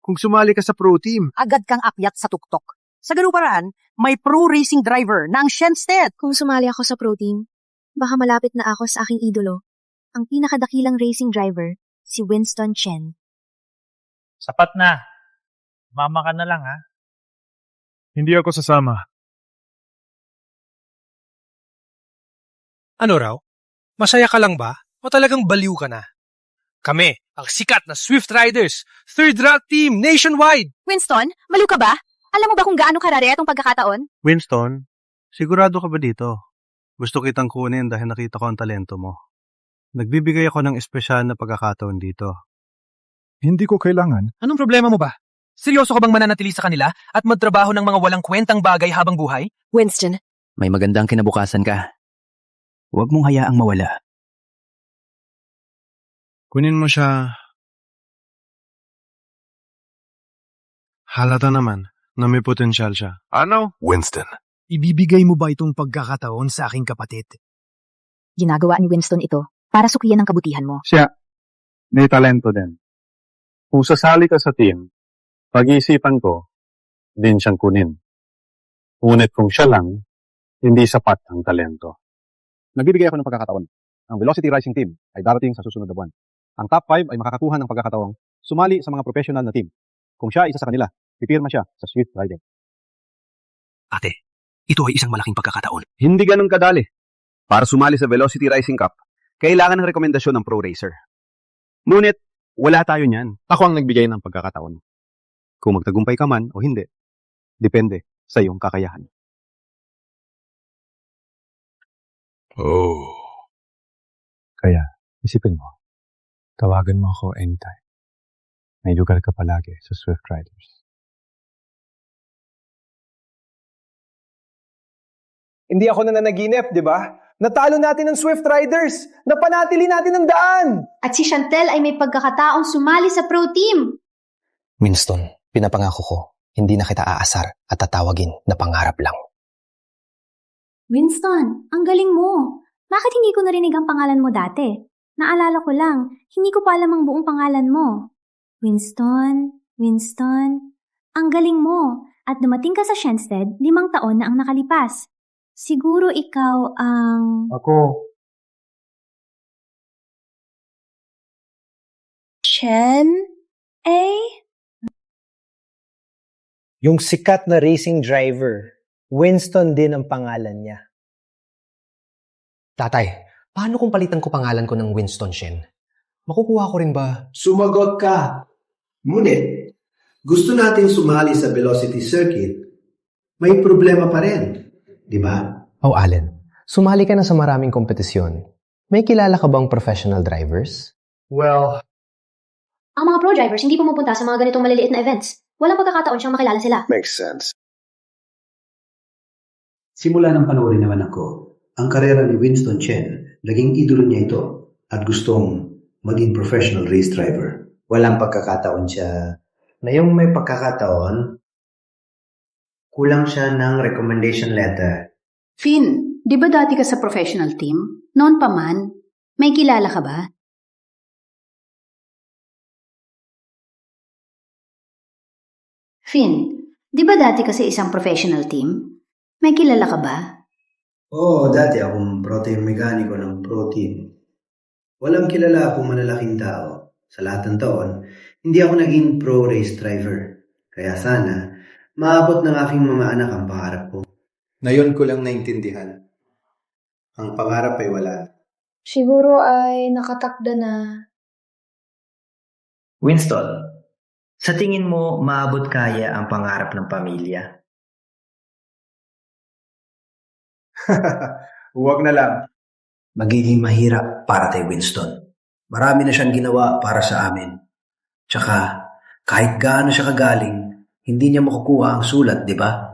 B: Kung sumali ka sa pro team.
V: Agad kang akyat sa tuktok. Sa ganung paraan, may pro racing driver na ang Shenstedt.
U: Kung sumali ako sa pro team, baka malapit na ako sa aking idolo. Ang pinakadakilang racing driver, si Winston Chen.
I: Sapat na. Mama ka na lang, ha?
B: Hindi ako sasama.
G: Ano raw? Masaya ka lang ba? O talagang baliw ka na? Kami, ang sikat na Swift Riders, third round team nationwide!
U: Winston, maliw ka ba? Alam mo ba kung gaano karare itong pagkakataon?
B: Winston, sigurado ka ba dito? Gusto kitang kunin dahil nakita ko ang talento mo. Nagbibigay ako ng espesyal na pagkakataon dito.
F: Hindi ko kailangan.
R: Anong problema mo ba? Seryoso ka bang mananatili sa kanila at magtrabaho ng mga walang kwentang bagay habang buhay?
M: Winston, may magandang kinabukasan ka. Huwag mong hayaang mawala.
B: Kunin mo siya. Halata naman na may potensyal siya.
J: Ano? Winston.
F: Ibibigay mo ba itong pagkakataon sa aking kapatid?
U: Ginagawa ni Winston ito para suklian ang kabutihan mo.
B: Siya, may talento din. Kung sasali ka sa team, pag-iisipan ko, din siyang kunin. Ngunit kung siya lang, hindi sapat ang talento. Nagbibigay ako ng pagkakataon. Ang Velocity Rising Team ay darating sa susunod na buwan. Ang top 5 ay makakakuha ng pagkakataong sumali sa mga professional na team.
E: Kung siya isa sa kanila, pipirma siya sa Swift Riding.
M: Ate, ito ay isang malaking pagkakataon.
E: Hindi ganun kadali. Para sumali sa Velocity Rising Cup, kailangan ng rekomendasyon ng Pro Racer. Ngunit, wala tayo niyan. Ako ang nagbigay ng pagkakataon. Kung magtagumpay ka man o hindi, depende sa iyong kakayahan.
G: Oh. Kaya, isipin mo, tawagan mo ako anytime. May lugar ka palagi sa Swift Riders.
D: Hindi ako nananaginip, di ba? Natalo natin ng Swift Riders! Napanatili natin ang daan!
O: At si Chantel ay may pagkakataong sumali sa pro team.
P: Winston, pinapangako ko, hindi na kita aasar at tatawagin na pangarap lang.
A: Winston, ang galing mo. Bakit hindi ko narinig ang pangalan mo dati? Naalala ko lang, hindi ko pa alam ang buong pangalan mo. Winston, ang galing mo. At dumating ka sa Shenstead 5 taon na ang nakalipas. Siguro ikaw ang...
F: Ako.
U: Chen?
Q: Yung sikat na racing driver, Winston din ang pangalan niya.
M: Tatay, paano kung palitan ko pangalan ko ng Winston Shen? Makukuha ko rin ba?
T: Sumagot ka. Ngunit, gusto natin sumali sa Velocity Circuit, may problema pa rin. Di ba?
M: Oh, Allen, sumali ka na sa maraming kompetisyon. May kilala ka bang professional drivers?
F: Well,
A: Ang mga pro drivers hindi pumupunta sa mga ganitong maliliit na events. Walang pagkakataon siyang makilala sila.
T: Makes sense.
W: Simula nang panoorin naman ako, ang karera ni Winston Chen, naging idolo niya ito at gustong maging professional race driver. Walang pagkakataon siya na yung may pagkakataon, kulang siya ng recommendation letter.
O: Finn, di ba dati ka sa professional team? Noon pa man, may kilala ka ba? Finn, di ba dati ka sa isang professional team? May kilala ka ba?
W: Oo, dati akong protein mekaniko ng pro team. Walang kilala akong malalaking tao. Sa lahat ng taon, hindi ako naging pro race driver. Kaya sana, maabot ng aking mga anak ang pangarap ko. Ngayon ko lang naintindihan. Ang pangarap ay wala.
O: Siguro ay nakatakda na.
X: Winston, sa tingin mo maabot kaya ang pangarap ng pamilya?
W: Huwag na lang. Magiging mahirap para kay Winston. Marami na siyang ginawa para sa amin. Tsaka, kahit gaano siya kagaling, hindi niya makukuha ang sulat, di ba?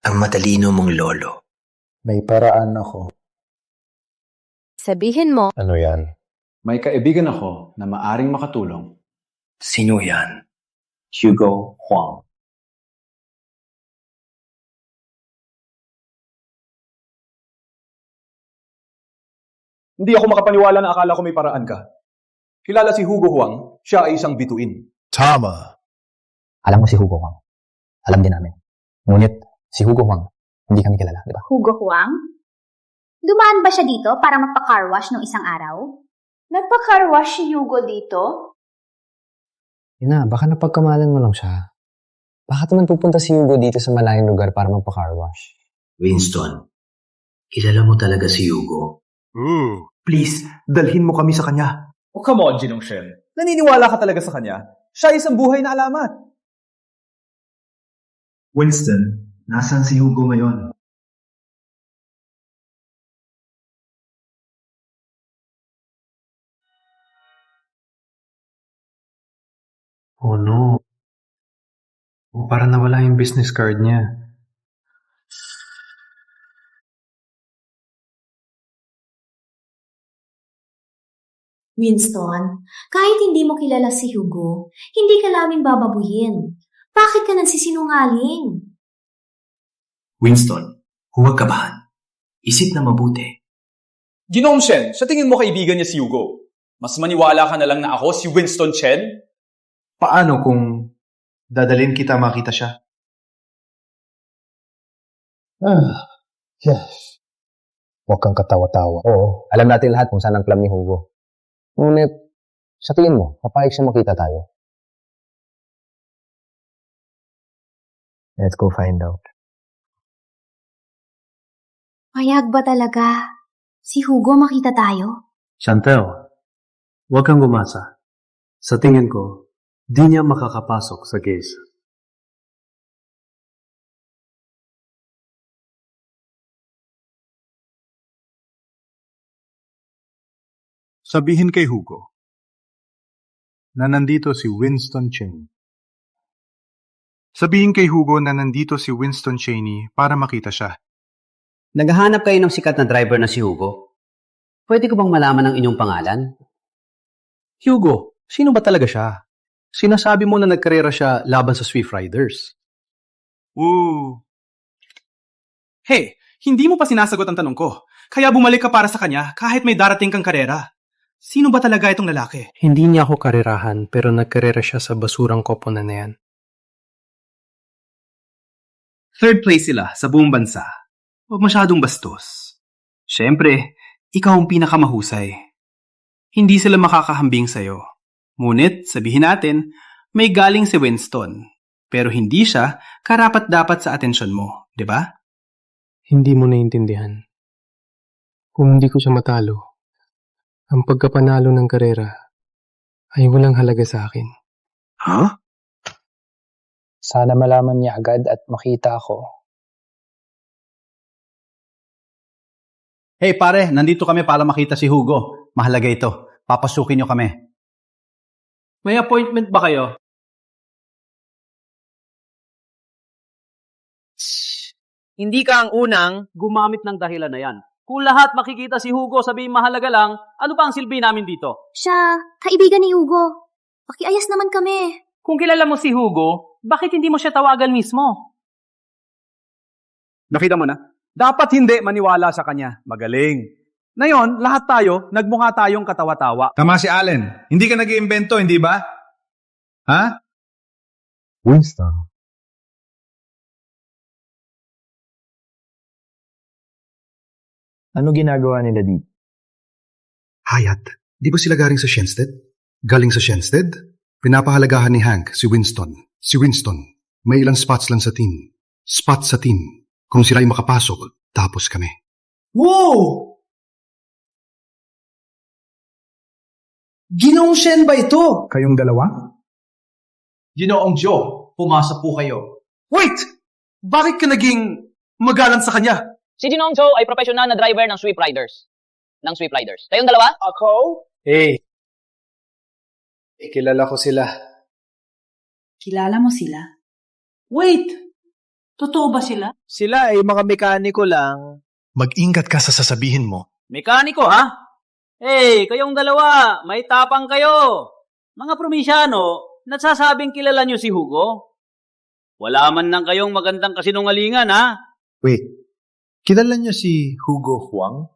W: Ang matalino mong lolo. May paraan ako.
U: Sabihin mo,
E: Ano yan?
G: May kaibigan ako na maaring makatulong.
W: Sino yan?
X: Hugo Huang.
D: Hindi ako makapaniwala na akala ko may paraan ka. Kilala si Hugo Huang, siya ay isang bituin.
F: Tama.
M: Alam mo si Hugo Huang. Alam din namin. Ngunit, si Hugo Huang, hindi kami kilala, di ba?
A: Hugo Huang? Dumaan ba siya dito para magpa-car wash nung isang araw?
O: Nagpa-car wash si Hugo dito?
M: Ina, baka napagkamalan mo lang siya. Bakit naman pupunta si Hugo dito sa malayong lugar para magpa-car wash?
W: Winston, kilala mo talaga si Hugo.
D: Please, dalhin mo kami sa kanya. Oh, come on, Ginong Shen. Naniniwala ka talaga sa kanya? Siya ay isang buhay na alamat.
W: Winston, nasan si Hugo ngayon?
G: Oh no. Parang nawala yung business card niya.
A: Winston, kahit hindi mo kilala si Hugo, hindi ka namin bababuyin. Bakit ka nagsisinungaling?
W: Winston, huwag kabahan. Isip na mabuti.
D: Ginong Shen, sa tingin mo kaibigan niya si Hugo? Mas maniwala ka na lang na ako si Winston Chen?
W: Paano kung dadalhin kita makita siya?
M: Yes. Huwag kang katawa-tawa. Oo, alam natin lahat kung saan ang clam ni Hugo. Ngunit, sa tingin mo, papayag siya makita tayo. Let's go find out.
U: Payag ba talaga? Si Hugo makita tayo?
G: Chantel, huwag kang gumasa. Sa tingin ko, di niya makakapasok sa case.
B: Sabihin kay Hugo na nandito si Winston Cheney. Sabihin kay Hugo na nandito si Winston Cheney para makita siya.
H: Naghahanap kayo ng sikat na driver na si Hugo? Pwede ko bang malaman ang inyong pangalan?
F: Hugo, sino ba talaga siya? Sinasabi mo na nagkarera siya laban sa Swift Riders.
G: Ooh. Hey, hindi mo pa sinasagot ang tanong ko. Kaya bumalik ka para sa kanya kahit may darating kang karera. Sino ba talaga itong lalaki?
R: Hindi niya ako karerahan pero nagkarera siya sa basurang koponan na yan.
G: Third place sila sa buong bansa. Huwag masyadong bastos. Siyempre, ikaw ang pinakamahusay. Hindi sila makakahambing sa'yo. Ngunit, sabihin natin, may galing si Winston. Pero hindi siya karapat-dapat sa atensyon mo, di ba?
R: Hindi mo naiintindihan. Kung hindi ko siya matalo, ang pagkapanalo ng karera ay walang halaga sa akin.
G: Huh?
M: Sana malaman niya agad at makita ako.
H: Hey pare, nandito kami para makita si Hugo. Mahalaga ito. Papasukin niyo kami.
G: May appointment ba kayo?
H: Hindi ka ang unang gumamit ng dahilan na yan. Kung lahat makikita si Hugo, sabihin mahalaga lang, ano ba ang silbi namin dito?
A: Siya, kaibigan ni Hugo. Pakiayas naman kami.
G: Kung kilala mo si Hugo, bakit hindi mo siya tawagan mismo?
E: Nakita mo na? Dapat hindi maniwala sa kanya. Magaling. Ngayon, lahat tayo, nagmukha tayong katawa-tawa.
B: Tama si Allen. Hindi ka nag-iimbento, hindi ba? Ha?
F: Winston. Ano ginagawa nila dito?
J: Hayat, di ba sila galing sa Shenstead? Galing sa Shenstead? Pinapahalagahan ni Hank si Winston. Si Winston, may ilang spots lang sa team. Spot sa team. Kung sila ay makapasok, tapos kami.
K: Wow! Ginoong Shen ba ito?
F: Kayong dalawa?
D: Ginoong Joe, pumasa po kayo. Wait! Bakit ka naging magalang sa kanya?
N: Si Ginoong Joe ay professional na driver ng Swift Riders. Kayong dalawa?
K: Ako?
M: Hey! Kilala ko sila.
O: Kilala mo sila?
K: Wait! Totoo ba sila?
V: Sila ay mga mekaniko lang.
F: Mag-ingat ka sa sasabihin mo.
N: Mekaniko, ha? Hey, kayong dalawa, may tapang kayo. Mga probinsyano, nagsasabing kilala nyo si Hugo. Wala man lang kayong magandang kasinungalingan, ha?
F: Wait, kilala niyo si Hugo Huang?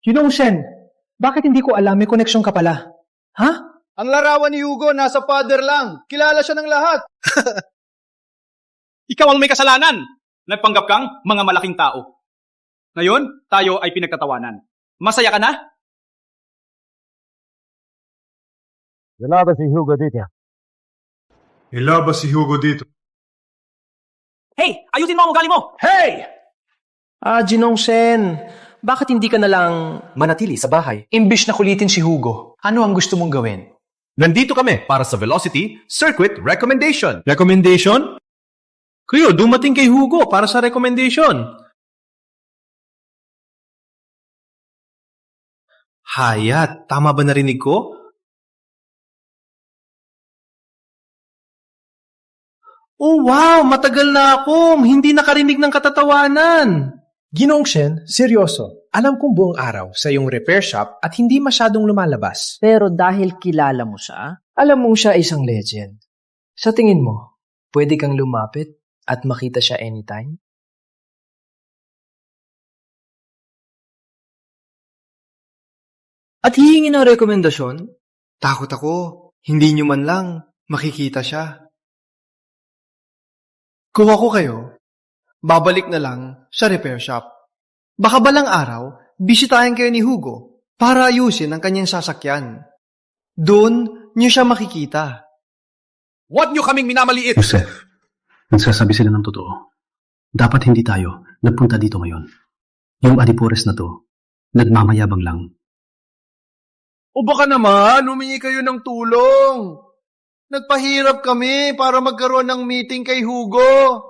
I: Ginoong Shen, bakit hindi ko alam may connection ka pala? Ha?
B: Ang larawan ni Hugo nasa father lang. Kilala siya ng lahat.
G: Ikaw ang may kasalanan. Nagpanggap kang mga malaking tao. Ngayon, tayo ay pinagtatawanan. Masaya ka na?
F: Ilabas si Hugo dito.
B: Ilabas si Hugo dito.
N: Hey, ayusin mo ang ugali mo!
V: Hey! Ginoong Shen, bakit hindi ka na lang manatili sa bahay?
I: Imbis na kulitin si Hugo, ano ang gusto mong gawin?
D: Nandito kami para sa Velocity Circuit Recommendation.
G: Recommendation? Kayo, dumating kay Hugo para sa recommendation.
F: Hayat, tama ba narinig ko? Oh wow, matagal na akong hindi nakarinig ng katatawanan.
I: Ginoong Shen, seryoso. Alam kong buong araw sa iyong repair shop at hindi masyadong lumalabas.
V: Pero dahil kilala mo siya,
M: Alam mong siya isang legend. Sa tingin mo, pwede kang lumapit at makita siya anytime? At hihingi ng rekomendasyon? Takot ako. Hindi nyo man lang makikita siya. Kung ako kayo, babalik na lang sa repair shop. Baka balang araw, bisitahin kayo ni Hugo para ayusin ang kanyang sasakyan. Doon nyo siya makikita.
D: Huwag nyo kaming minamaliit!
J: Joseph,
E: Nagsasabi sila ng totoo. Dapat hindi tayo nagpunta dito ngayon. Yung adipores na to, nagmamayabang lang.
M: O baka naman, humingi kayo ng tulong. Nagpahirap kami para magkaroon ng meeting kay Hugo.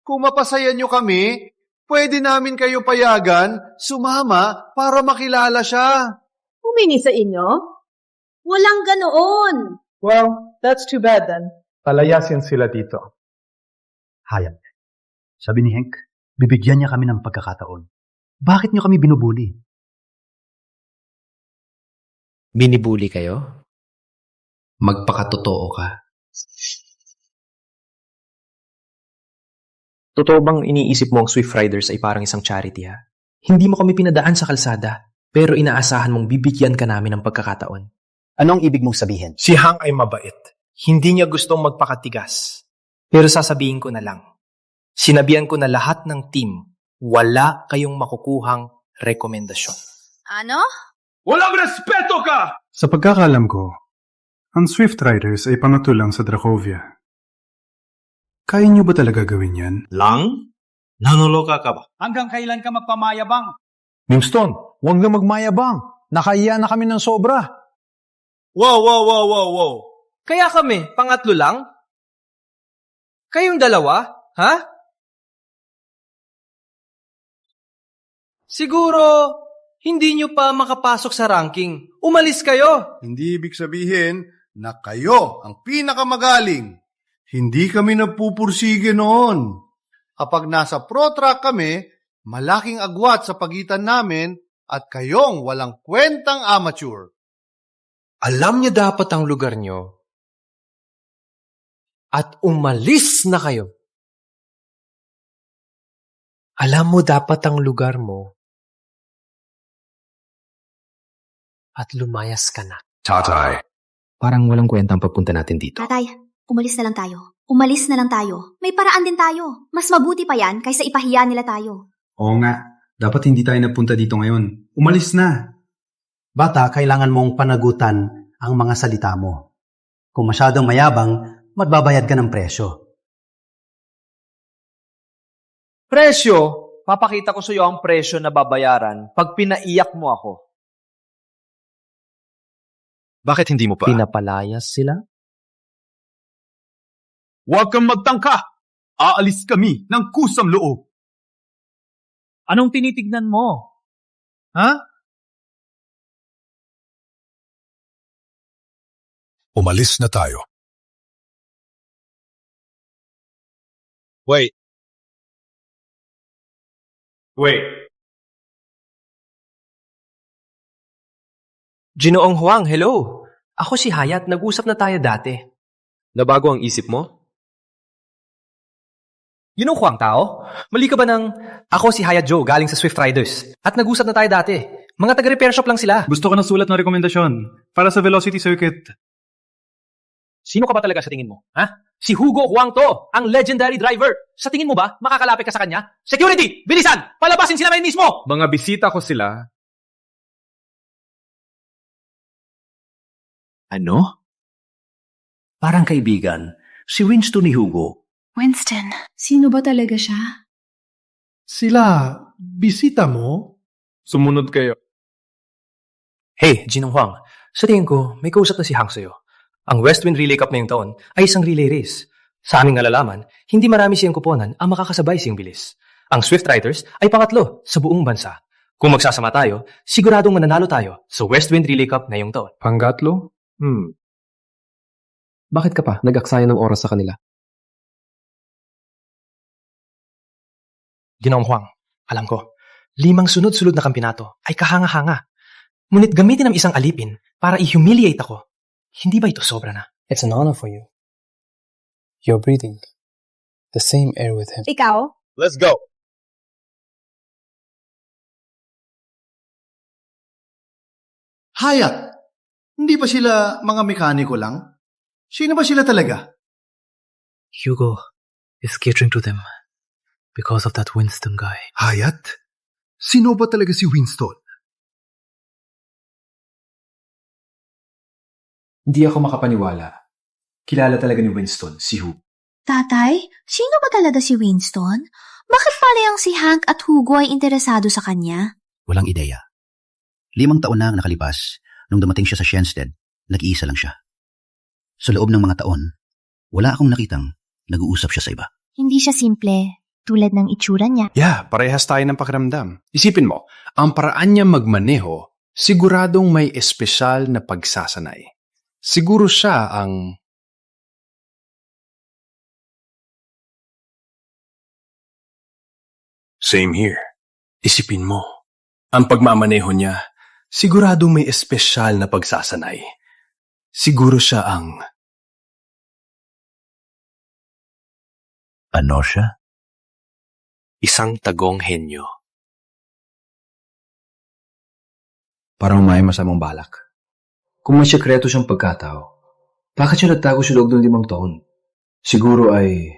M: Kung mapasaya nyo kami, pwede namin kayo payagan, sumama para makilala siya.
V: Humingi sa inyo? Walang ganoon.
F: Well,
V: That's too bad then.
F: palayasin sila dito.
E: Hayat, sabi ni Hank, bibigyan niya kami ng pagkakataon. Bakit niyo kami binubuli?
C: Binibuli kayo? Magpakatotoo ka.
I: Totoo bang iniisip mo ang Swift Riders ay parang isang charity ha? Hindi mo kami pinadaan sa kalsada, pero inaasahan mong bibigyan ka namin ng pagkakataon.
E: Anong ibig mong sabihin?
I: Si Hank ay mabait. Hindi niya gustong magpakatigas. Pero sasabihin ko na lang, sinabihan ko na lahat ng team, wala kayong makukuhang rekomendasyon.
U: Ano?
D: Walang respeto ka!
B: Sa pagkakalam ko, ang Swift Riders ay pangutulang sa Dracovia. Kaya niyo ba talaga gawin yan?
C: Lang? Nanoloka ka ba?
D: Hanggang kailan ka magpamayabang?
F: Winston, huwag na magmayabang. Nakahiya na kami ng sobra.
D: Wow.
H: Kaya kami, pangatlo lang? Kayong dalawa, ha? Siguro, hindi nyo pa makapasok sa ranking. Umalis kayo.
J: Hindi ibig sabihin na kayo ang pinakamagaling. Hindi kami nagpupursige noon. Kapag nasa pro track kami, malaking agwat sa pagitan namin at kayong walang kwentang amateur.
H: Alam niyo dapat ang lugar nyo. At umalis na kayo. Alam mo dapat ang lugar mo. At lumayas ka na.
C: Tatay. Parang walang kwentang pagpunta natin dito.
A: Tatay, umalis na lang tayo. Umalis na lang tayo. May paraan din tayo. Mas mabuti pa yan kaysa ipahiya nila tayo.
B: Oo nga, dapat hindi tayo napunta dito ngayon. Umalis na!
T: Bata, kailangan mong panagutan ang mga salita mo. Kung masyadong mayabang, magbabayad ka ng presyo.
H: Presyo? Papakita ko sa iyo ang presyo na babayaran pag pinaiyak mo ako.
E: Bakit hindi mo pa?
H: Pinapalayas sila?
D: Huwag kang magtangka! Aalis kami ng kusang loob. Anong tinitignan mo? Ha?
J: Umalis na tayo.
E: Wait.
I: Ginoong Huang, hello. Ako si Hayat, nag-usap na tayo dati.
C: Nabago ang isip mo?
I: Yun ang Huang tao? Mali ka ba ng, ako si Hayat Joe, galing sa Swift Riders. At nag-usap na tayo dati. Mga taga-repair shop lang sila.
B: Gusto ko ng sulat ng rekomendasyon para sa Velocity Circuit.
I: Sino ka ba talaga sa tingin mo? Ha? Si Hugo Huang to, ang legendary driver. Sa tingin mo ba, makakalapit ka sa kanya? Security! Bilisan! Palabasin sila ngayon mismo!
D: Mga bisita ko sila.
T: Ano? Parang kaibigan, si Winston ni Hugo.
U: Winston, sino ba talaga siya?
J: Sila, bisita mo?
D: Sumunod kayo.
I: Hey, Ginong Huang. Sa tingin ko, may kausap na si Hank sa'yo. Ang Westwind Relay Cup ngayong taon ay isang relay race. Sa aming nalalaman, hindi marami siyang kuponan ang makakasabay siyang bilis. Ang Swift Riders ay pangatlo sa buong bansa. Kung magsasama tayo, siguradong mananalo tayo sa Westwind Relay Cup ngayong taon.
R: Pangatlo? Bakit ka pa nag-aksaya ng oras sa kanila?
I: Ginoong Huang, alam ko, 5 sunod-sunod na kampinato ay kahanga-hanga. Ngunit gamitin ang isang alipin para i-humiliate ako. Hindi ba ito sobra na?
R: It's an honor for you. You're breathing the same air with him.
V: Ikaw?
E: Let's go!
J: Hayat, hindi ba sila mga mekaniko lang? Sino ba sila talaga?
G: Hugo is catering to them because of that Winston guy.
J: Hayat? Sino ba talaga si Winston?
F: Hindi ako makapaniwala. Kilala talaga ni Winston, si Hugo.
U: Tatay, sino ba talaga si Winston? Bakit parehang si Hank at Hugo ay interesado sa kanya?
L: Walang ideya. 5 taon na ang nakalipas nung dumating siya sa Shenstead, nag-iisa lang siya. Sa loob ng mga taon, wala akong nakitang nag-uusap siya sa iba.
U: Hindi siya simple, tulad ng itsura niya.
P: Yeah, parehas tayo ng pakiramdam. Isipin mo, ang paraan niya magmaneho, siguradong may espesyal na pagsasanay. Siguro siya ang... Same here. Isipin mo, ang pagmamaneho niya, siguradong may espesyal na pagsasanay. Siguro siya ang...
L: Ano siya?
C: Isang tagong henyo.
Q: Parang may masamang balak. Kung may sekreto siyang pagkatao, bakit siya nagtago sa loob ng 5 taon? Siguro ay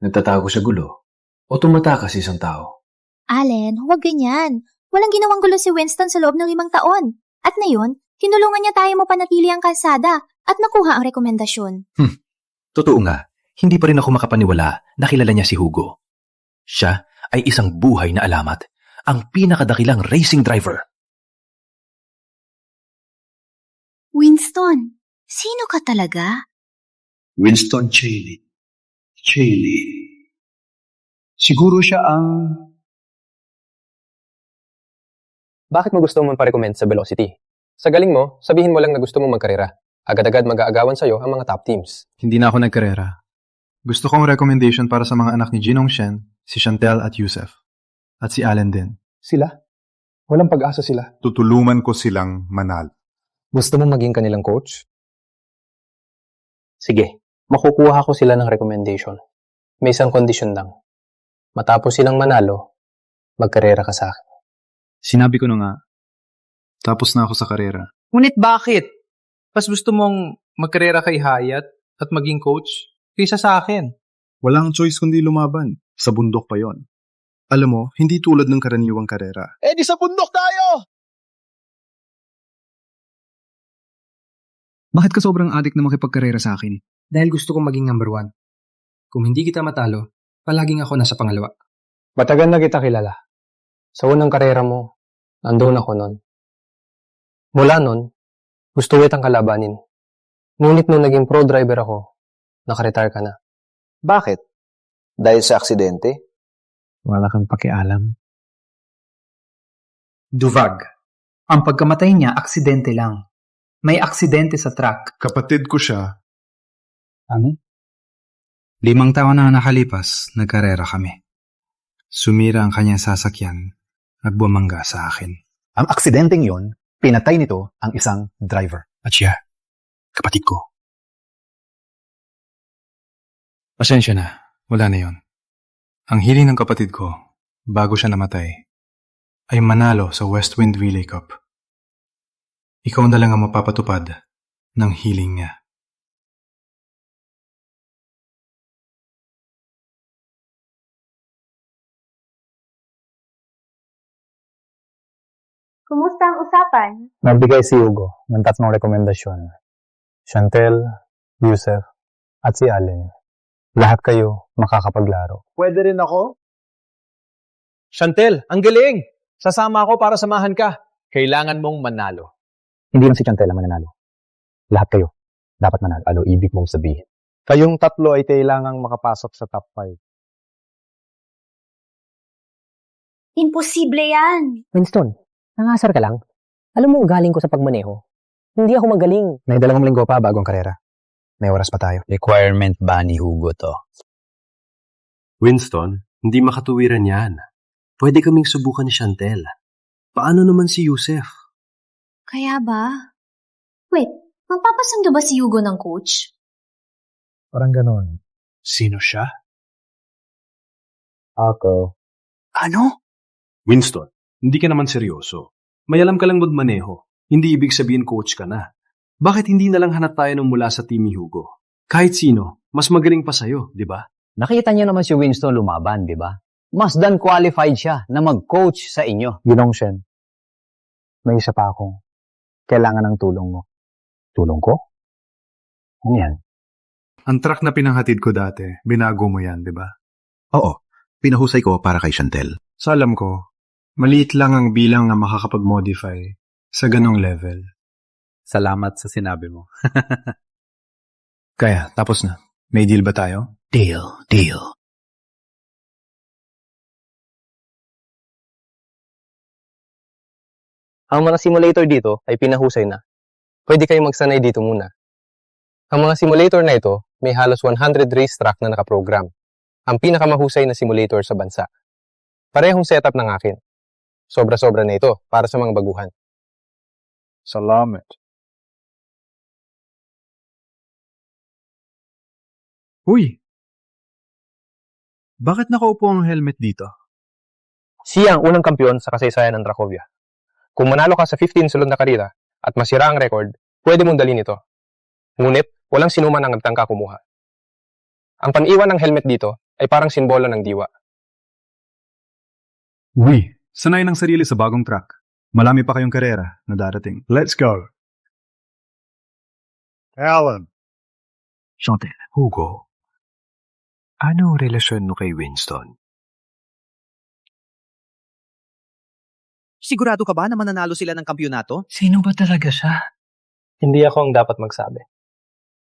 Q: nagtatago sa gulo o tumatakas sa isang tao.
U: Allen, huwag ganyan. Walang ginawang gulo si Winston sa loob ng 5 taon. At ngayon, tinulungan niya tayo mapanatili ang kalsada at nakuha ang rekomendasyon.
C: Totoo nga, hindi pa rin ako makapaniwala na kilala niya si Hugo. Siya ay isang buhay na alamat, ang pinakadakilang racing driver.
U: Winston, sino ka talaga?
J: Winston Chaley. Chaley. Siguro siya ang...
I: Bakit mo gusto mong pa-recommend sa Velocity? Sa galing mo, sabihin mo lang na gusto mong magkarera. Agad-agad mag-aagawan sa'yo ang mga top teams.
B: Hindi na ako nagkarera. Gusto kong recommendation para sa mga anak ni Jinong Shen, si Chantel at Yusef. At si Allen din.
R: Sila? Walang pag-asa sila.
J: Tutulungan ko silang manal.
I: Gusto mong maging kanilang coach? Sige, makukuha ko sila ng recommendation. May isang kondisyon lang. Matapos silang manalo, magkarera ka sa akin.
B: Sinabi ko na nga, tapos na ako sa karera.
F: Ngunit bakit? Mas gusto mong magkarera kay Hayat at maging coach kaysa sa akin?
J: Walang choice kundi lumaban. Sa bundok pa yon. Alam mo, hindi tulad ng karaniwang karera.
F: Di sa bundok tayo!
R: Bakit ka sobrang adik na makipagkarera sa akin? Dahil gusto kong maging number 1. Kung hindi kita matalo, palaging ako nasa pangalawa.
I: Matagal na kita kilala. Sa unang karera mo, nandoon ako nun. Mula nun, gusto kitang kalabanin. Ngunit nung naging pro driver ako, nakaretire ka na.
S: Bakit? Dahil sa aksidente?
R: Wala kang pakialam.
Y: Duvag. Ang pagkamatay niya, aksidente lang. May aksidente sa truck.
J: Kapatid ko siya.
R: Ano?
G: 5 taon na nakalipas, nagkarera kami. Sumira ang kanyang sasakyan at bumangga sa akin.
L: Ang aksidenteng yon, pinatay nito ang isang driver.
G: At siya, kapatid ko. Pasensya na, wala na yon. Ang hiling ng kapatid ko, bago siya namatay, ay manalo sa West Wind Relay Cup. Ikaw na lang ang mapapatupad ng hiling niya.
A: Kumusta ang usapan?
I: Nagbigay si Hugo ng 3 rekomendasyon. Chantel, Yusef, at si Allen. Lahat kayo makakapaglaro.
D: Pwede rin ako? Chantel, ang galing! Sasama ako para samahan ka. Kailangan mong manalo.
I: Hindi lang si Chantel ang mananalo. Lahat kayo dapat manalo. Ano ibig mong sabihin?
E: Kayong 3 ay kailangang makapasok sa top 5.
A: Imposible yan.
Z: Winston, nangasar ka lang. Alam mo, galing ko sa pagmaneho. Hindi ako magaling.
I: May 2 linggo pa bago ang karera. May oras pa tayo.
S: Requirement ba ni Hugo to?
C: Winston, hindi makatuwiran yan. Pwede kaming subukan ni Chantel. Paano naman si Yusef?
U: Kaya ba? Wait, magpapasundo ba si Hugo ng coach?
I: Parang ganon.
G: Sino siya?
I: Ako.
C: Ano? Winston, hindi ka naman seryoso. May alam ka lang magmaneho. Hindi ibig sabihin coach ka na. Bakit hindi na lang hanap tayo ng mula sa team ni Hugo? Kahit sino, mas magaling pa sa'yo, di ba?
S: Nakita niyo naman si Winston lumaban, di ba? Mas than qualified siya na mag-coach sa inyo.
I: Ginong Shen, may isa pa akong kailangan ng tulong mo.
S: Tulong ko? Ano yan?
B: Ang truck na pinanghatid ko dati, binago mo yan, di ba?
J: Oo, pinahusay ko para kay Chantel.
B: Sa alam ko, maliit lang ang bilang na makakapag-modify sa ganong level.
G: Salamat sa sinabi mo.
B: Kaya, tapos na. May deal ba tayo?
L: Deal, deal.
I: Ang mga simulator dito ay pinahusay na. Pwede kayong magsanay dito muna. Ang mga simulator na ito may halos 100 racetrack na nakaprogram. Ang pinakamahusay na simulator sa bansa. Parehong setup ng akin. Sobra-sobra na ito para sa mga baguhan.
B: Salamat. Uy! Bakit nakaupo ang helmet dito?
I: Siya ang unang kampyon sa kasaysayan ng Dracovia. Kung manalo ka sa 15 sunod na karera at masira ang record, pwede mong dalhin ito. Ngunit, walang sinuman ang nagtangka kumuha. Ang paniwan ng helmet dito ay parang simbolo ng diwa.
B: Uy! Sanay ng sarili sa bagong track. Malami pa kayong karera na darating. Let's go! Alan!
C: Chantel, Hugo, ano relasyon mo kay Winston?
K: Sigurado ka ba na mananalo sila ng kampyonato?
I: Sino ba talaga siya? Hindi ako ang dapat magsabi.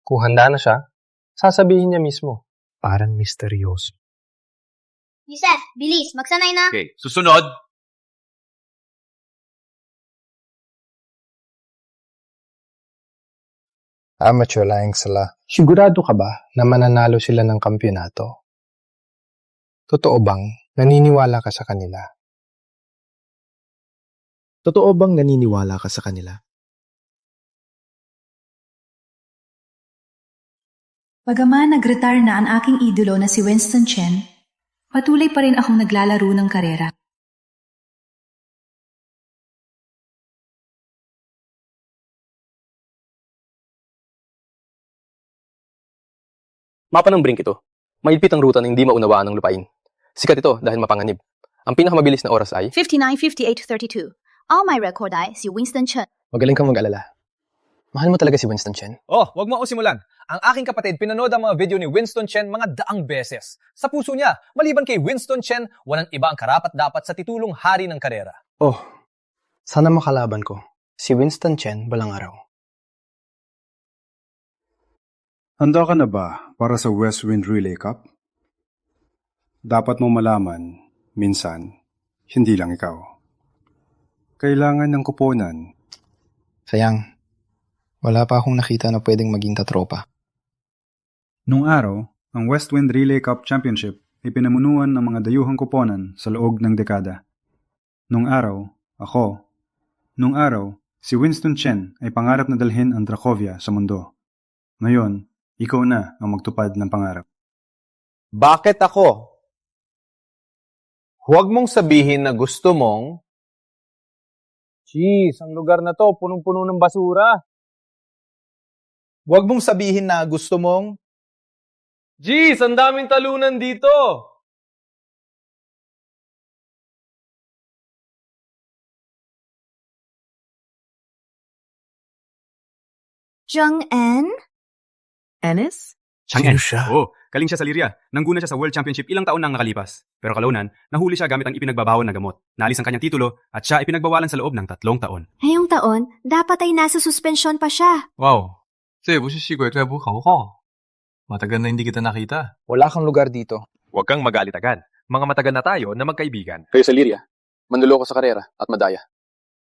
I: Kung handa na siya, sasabihin niya mismo.
C: Parang misteryoso.
A: Yusef, bilis, magsanay na.
D: Okay, susunod.
R: Amateur lang sila. Sigurado ka ba na mananalo sila ng kampyonato? Totoo bang naniniwala ka sa kanila?
F: Totoo bang naniniwala ka sa kanila?
U: Bagaman nag-retire na ang aking idolo na si Winston Chen, patuloy pa rin akong naglalaro ng karera.
I: Mapa ng Brink ito. Mahigpit ang ruta na hindi maunawaan ng lupain. Sikat ito dahil mapanganib. Ang pinakamabilis na oras ay
A: 59:58:32. All my record ay si Winston Chen.
I: Magaling kang mag-alala. Mahal mo talaga si Winston Chen?
D: Oh, wag mo ako simulan. Ang aking kapatid pinanood ang mga video ni Winston Chen mga daang beses. Sa puso niya, maliban kay Winston Chen, walang iba ang karapat-dapat sa titulong hari ng karera.
R: Oh, sana makalaban ko. Si Winston Chen balang araw.
B: Handa ka na ba para sa West Wind Relay Cup? Dapat mo malaman, minsan, hindi lang ikaw. Kailangan ng kuponan.
R: Sayang, wala pa akong nakita na pwedeng maging katropa.
B: Nung araw, ang West Wind Relay Cup Championship ay pinamunuan ng mga dayuhang kuponan sa loob ng dekada. Nung araw, ako. Nung araw, si Winston Chen ay pangarap na dalhin ang Dracovia sa mundo. Ngayon, ikaw na ang magtupad ng pangarap.
D: Bakit ako? Huwag mong sabihin na gusto mong... Jeez, ang lugar na to, punong-puno ng basura. Huwag mong sabihin na gusto mong... Jeez, ang daming talunan dito.
A: Jung-en?
V: Ennis?
C: Sino siya?
E: Oo, galing siya sa Liria. Nangguna siya sa World Championship ilang taon nang nakalipas. Pero kalaunan, nahuli siya gamit ang ipinagbabawal na gamot. Naalis ang kanyang titulo at siya ay pinagbawalan sa loob ng 3 taon.
A: Ngayong taon, dapat ay nasa suspensyon pa siya.
G: Wow. 这不是西鬼对不好话. Matagal na hindi kita nakita.
R: Wala kang lugar dito.
D: Huwag kang magalit agad. Mga matagal na tayo na magkaibigan.
I: Kayo sa Liria, manluloko sa karera at madaya.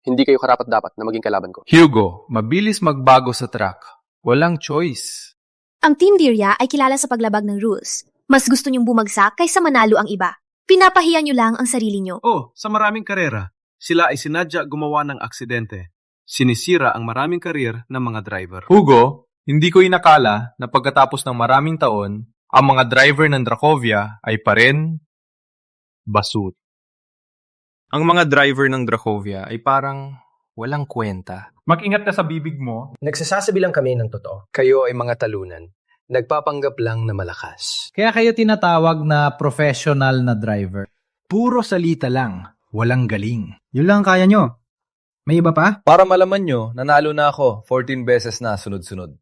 I: Hindi kayo karapat-dapat na maging kalaban ko.
P: Hugo, mabilis magbago sa track. Walang choice.
A: Ang Team Liria ay kilala sa paglabag ng rules. Mas gusto niyong bumagsak kaysa manalo ang iba. Pinapahiya niyo lang ang sarili niyo.
C: Oh, sa maraming karera, sila ay sinadya gumawa ng aksidente. Sinisira ang maraming karir ng mga driver.
G: Hugo, hindi ko inakala na pagkatapos ng maraming taon, ang mga driver ng Dracovia ay pa rin basura. Ang mga driver ng Dracovia ay parang walang kwenta.
D: Mag-ingat ka sa bibig mo.
I: Nagsasabi lang kami ng totoo. Kayo ay mga talunan. Nagpapanggap lang na malakas.
K: Kaya kayo tinatawag na professional na driver. Puro salita lang, walang galing.
F: Yun lang kaya nyo. May iba pa?
D: Para malaman nyo, nanalo na ako 14 beses na sunod-sunod.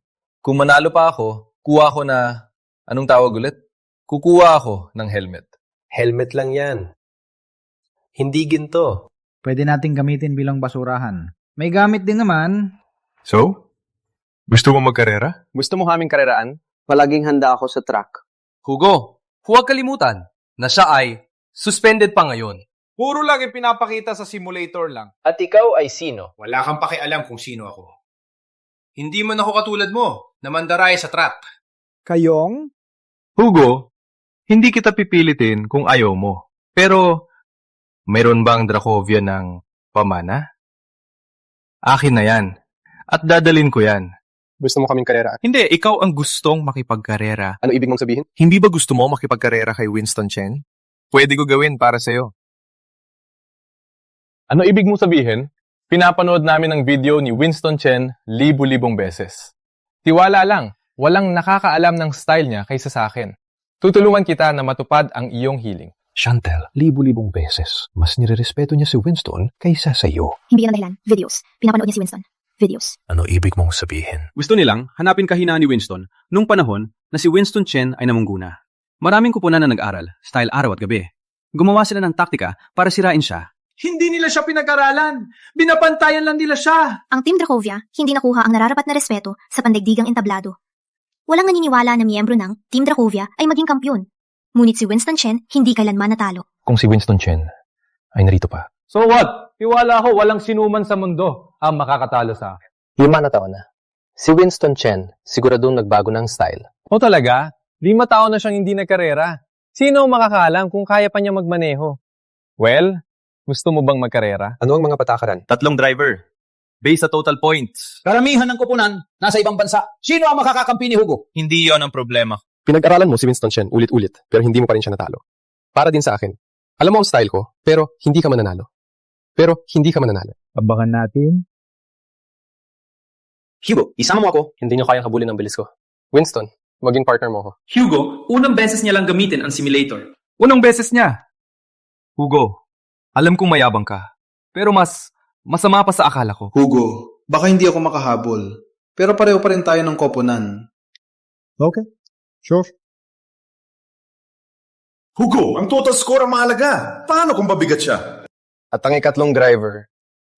D: Kung manalo pa ako, Kuha ko na, anong tawag ulit? Kukuha ako ng helmet.
I: Helmet lang yan. Hindi ginto.
K: Pwede nating gamitin bilang basurahan. May gamit din naman.
C: So? Gusto mo magkarera?
I: Gusto mo kaming kareraan? Palaging handa ako sa track.
D: Hugo, huwag kalimutan na siya ay suspended pa ngayon.
H: Puro lang yung pinapakita sa simulator lang.
I: At ikaw ay sino?
H: Wala kang pakialam kung sino ako.
D: Hindi man ako katulad mo na mandaray sa track.
F: Kayong?
C: Hugo, hindi kita pipilitin kung ayaw mo. Pero, mayroon bang Dracovia ng pamana? Akin na yan. At dadalin ko yan.
I: Gusto mo kaming kareraan?
H: Hindi, ikaw ang gustong makipagkarera.
I: Ano ibig mong sabihin?
H: Hindi ba gusto mo makipagkarera kay Winston Chen? Pwede ko gawin para sa'yo.
D: Ano ibig mong sabihin? Pinapanood namin ang video ni Winston Chen libu-libong beses. Tiwala lang, walang nakakaalam ng style niya kaysa sa akin. Tutulungan kita na matupad ang iyong hiling.
C: Chantel, libu-libong beses. Mas nirerespeto niya si Winston kaysa sa iyo.
A: Hindi yan ang dahilan. Videos. Pinapanood niya si Winston. Videos.
C: Ano ibig mong sabihin?
M: Gusto nilang hanapin kahinaan ni Winston nung panahon na si Winston Chen ay namungguna. Maraming kupunan na nag-aral, style araw at gabi. Gumawa sila ng taktika para sirain siya.
H: Hindi nila siya pinag-aralan. Binabantayan lang nila siya.
A: Ang Team Dracovia hindi nakuha ang nararapat na respeto sa pandaigdigang entablado. Walang naniniwala na miyembro ng Team Dracovia ay maging kampyon. Ngunit si Winston Chen hindi kailanman natalo.
I: Kung si Winston Chen ay narito pa.
D: So what? Tiwala ko walang sinuman sa mundo ang makakatalo sa akin.
I: 5 na taon na. Si Winston Chen siguradong nagbago ng style.
D: O talaga? 5 taon na siyang hindi nagkarera. Sino ang makakaalam kung kaya pa niya magmaneho? Well, gusto mo bang magkarera?
I: Ano ang mga patakaran?
H: 3 driver. Based sa total points.
N: Karamihan ng kupunan nasa ibang bansa. Sino ang makakakampi ni Hugo?
H: Hindi yon ang problema.
I: Pinag-aralan mo si Winston Chen ulit-ulit, pero hindi mo pa rin siya natalo. Para din sa akin. Alam mo ang style ko, pero hindi ka mananalo.
K: Abangan natin.
N: Hugo, isama mo ako.
I: Hindi niyo kayang habulin ang bilis ko. Winston, maging partner mo ako.
N: Hugo, unang beses niya lang gamitin ang simulator.
M: Unang beses niya. Hugo, alam kong mayabang ka. Pero masama pa sa akala ko.
O: Hugo, baka hindi ako makahabol. Pero pareho pa rin tayo ng koponan.
B: Okay. Sure.
O: Hugo, ang total score ang mahalaga. Paano kung pabigat siya?
I: At ang ikatlong driver,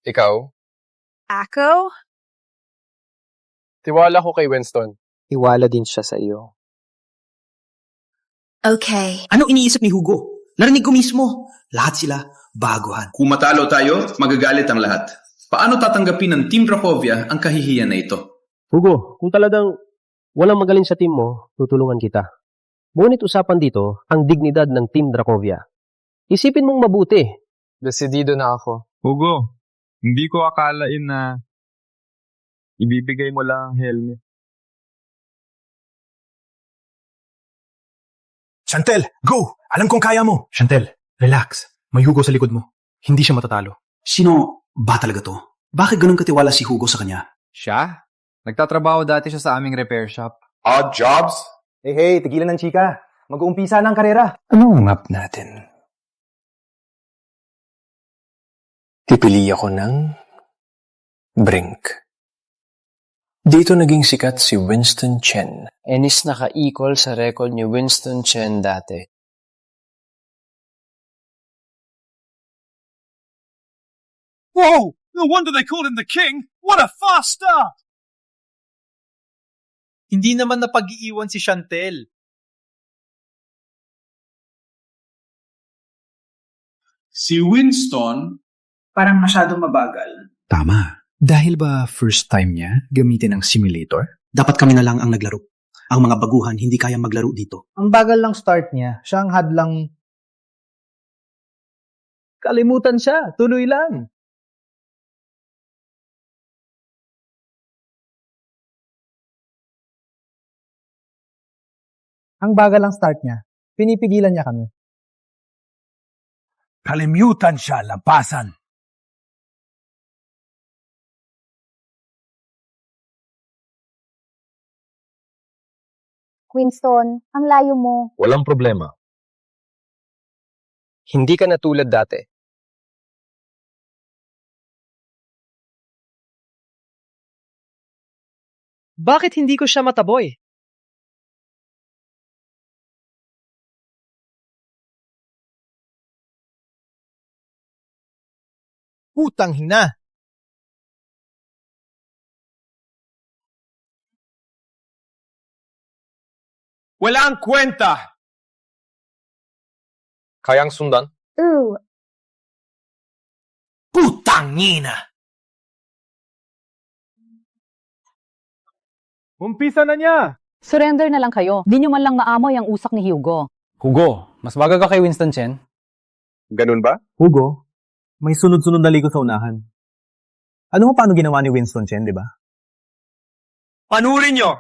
I: ikaw?
V: Ako?
I: Tiwala ko kay Winston.
R: Tiwala din siya sa iyo.
V: Okay.
N: Ano iniisip ni Hugo? Narinig ko mismo. Lahat sila baguhan.
O: Kung matalo tayo, magagalit ang lahat. Paano tatanggapin ng Team Dracovia ang kahihiyan na ito?
R: Hugo, kung talagang walang magaling sa team mo, tutulungan kita. Ngunit usapan dito ang dignidad ng Team Dracovia. Isipin mong mabuti.
I: Desidido na ako.
B: Hugo, hindi ko akalain na ibibigay mo lang ang helmet.
F: Chantel, go! Alam kong kaya mo. Chantel, relax. May Hugo sa likod mo. Hindi siya matatalo.
N: Sino ba talaga to? Bakit ganun katiwala si Hugo sa kanya?
W: Siya? Nagtatrabaho dati siya sa aming repair shop.
O: Odd jobs?
F: Hey, tigilan ng chika. Mag-uumpisa na ang karera.
I: Anong map natin? Pipili ako ng Brink. Dito naging sikat si Winston Chen. Enis naka-equal sa record ni Winston Chen dati.
F: Whoa! No wonder they called him the king. What a fast start!
K: Hindi naman napag-iiwan si Chantel.
O: Si Winston,
Y: Parang masyadong mabagal.
F: Tama. Dahil ba first time niya gamitin ang simulator?
N: Dapat kami na lang ang naglaro. Ang mga baguhan hindi kayang maglaro dito.
K: Ang bagal lang start niya. Siya ang hadlang. Kalimutan siya. Tuloy lang. Ang bagal lang start niya. Pinipigilan niya kami.
F: Kalimutan siya, lampasan.
X: Winston, ang layo mo.
I: Walang problema. Hindi ka na tulad dati.
V: Bakit hindi ko siya mataboy?
F: Putang hina!
D: Walang kwenta!
H: Kayang sundan?
X: Ooh.
K: Putangina!
D: Umpisa na niya!
J: Surrender na lang kayo. Di nyo man lang maamoy ang usak ni Hugo.
M: Hugo, mas baga ka kay Winston Chen?
E: Ganun ba?
F: Hugo, may sunod-sunod na ligo sa unahan. Ano mo paano ginawa ni Winston Chen, di ba?
D: Panurin nyo!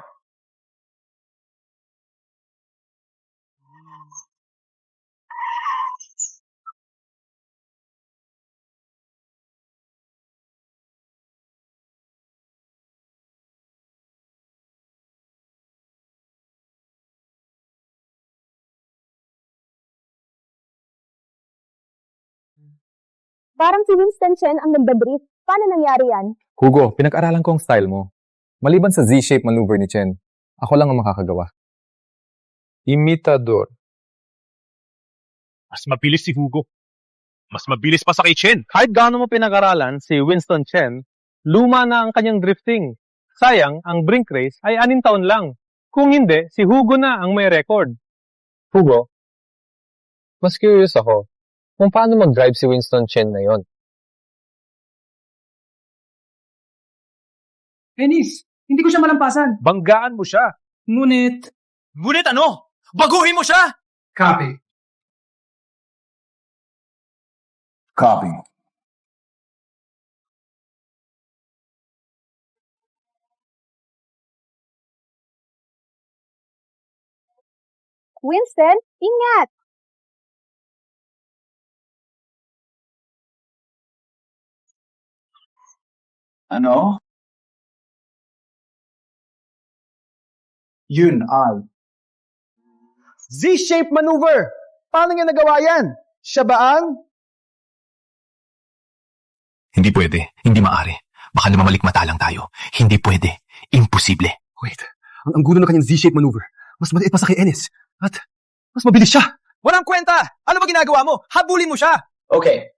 X: Parang si Winston Chen ang nagbabrief. Paano nangyari yan?
H: Hugo, pinag-aralan ko ang style mo. Maliban sa Z-shape maneuver ni Chen, ako lang ang makakagawa. Imitador.
F: Mas mabilis si Hugo. Mas mabilis pa sa kay Chen.
D: Kahit gaano mo pinag-aralan si Winston Chen, luma na ang kanyang drifting. Sayang, ang brink race ay 6 taon lang. Kung hindi, si Hugo na ang may record.
H: Hugo, mas curious ako kung paano mag-drive si Winston Chen na yon.
J: Ennis, hindi ko siya malampasan.
D: Banggaan mo siya.
J: Ngunit...
D: Ngunit ano? Baguhin mo siya!
K: Copy.
F: Copy.
X: Winston, ingat!
F: Ano? Yun ay.
D: Z-shape maneuver! Paano niya nagawa yan? Siya ba ang...
L: Hindi pwede. Hindi maaari. Baka namamalikmata lang tayo. Hindi pwede. Imposible.
C: Wait, ang gulo ng kanyang Z-shape maneuver. Mas maliit pa sa kay Ennis. At mas mabilis siya.
D: Walang kwenta! Ano ba ginagawa mo? Habulin mo siya!
F: Okay.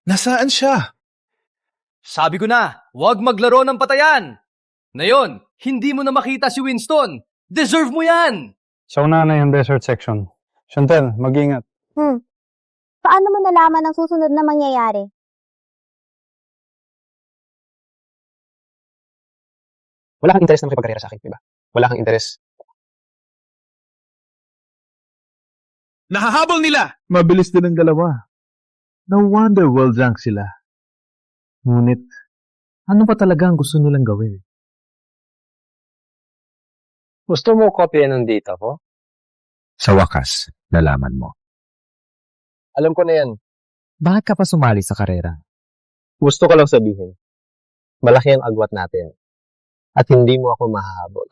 C: Nasaan siya?
I: Sabi ko na, huwag maglaro ng patayan. Ngayon, hindi mo na makita si Winston. Deserve mo yan!
B: Sa una na yung desert section. Chantel, mag-ingat.
X: Paano mo nalaman ang susunod na mangyayari?
I: Wala kang interes na makipagkarera sa akin, diba? Wala kang interes.
F: Nahahabol nila! Mabilis din ang dalawa. No wonder world rank sila. Ngunit, ano pa talaga ang gusto nilang gawin?
I: Gusto mo kopya ng data ko?
E: Sa wakas, nalaman mo.
I: Alam ko na yan.
F: Bakit ka pa sumali sa karera?
I: Gusto ko lang sabihin. Malaki ang agwat natin. At hindi mo ako mahahabol.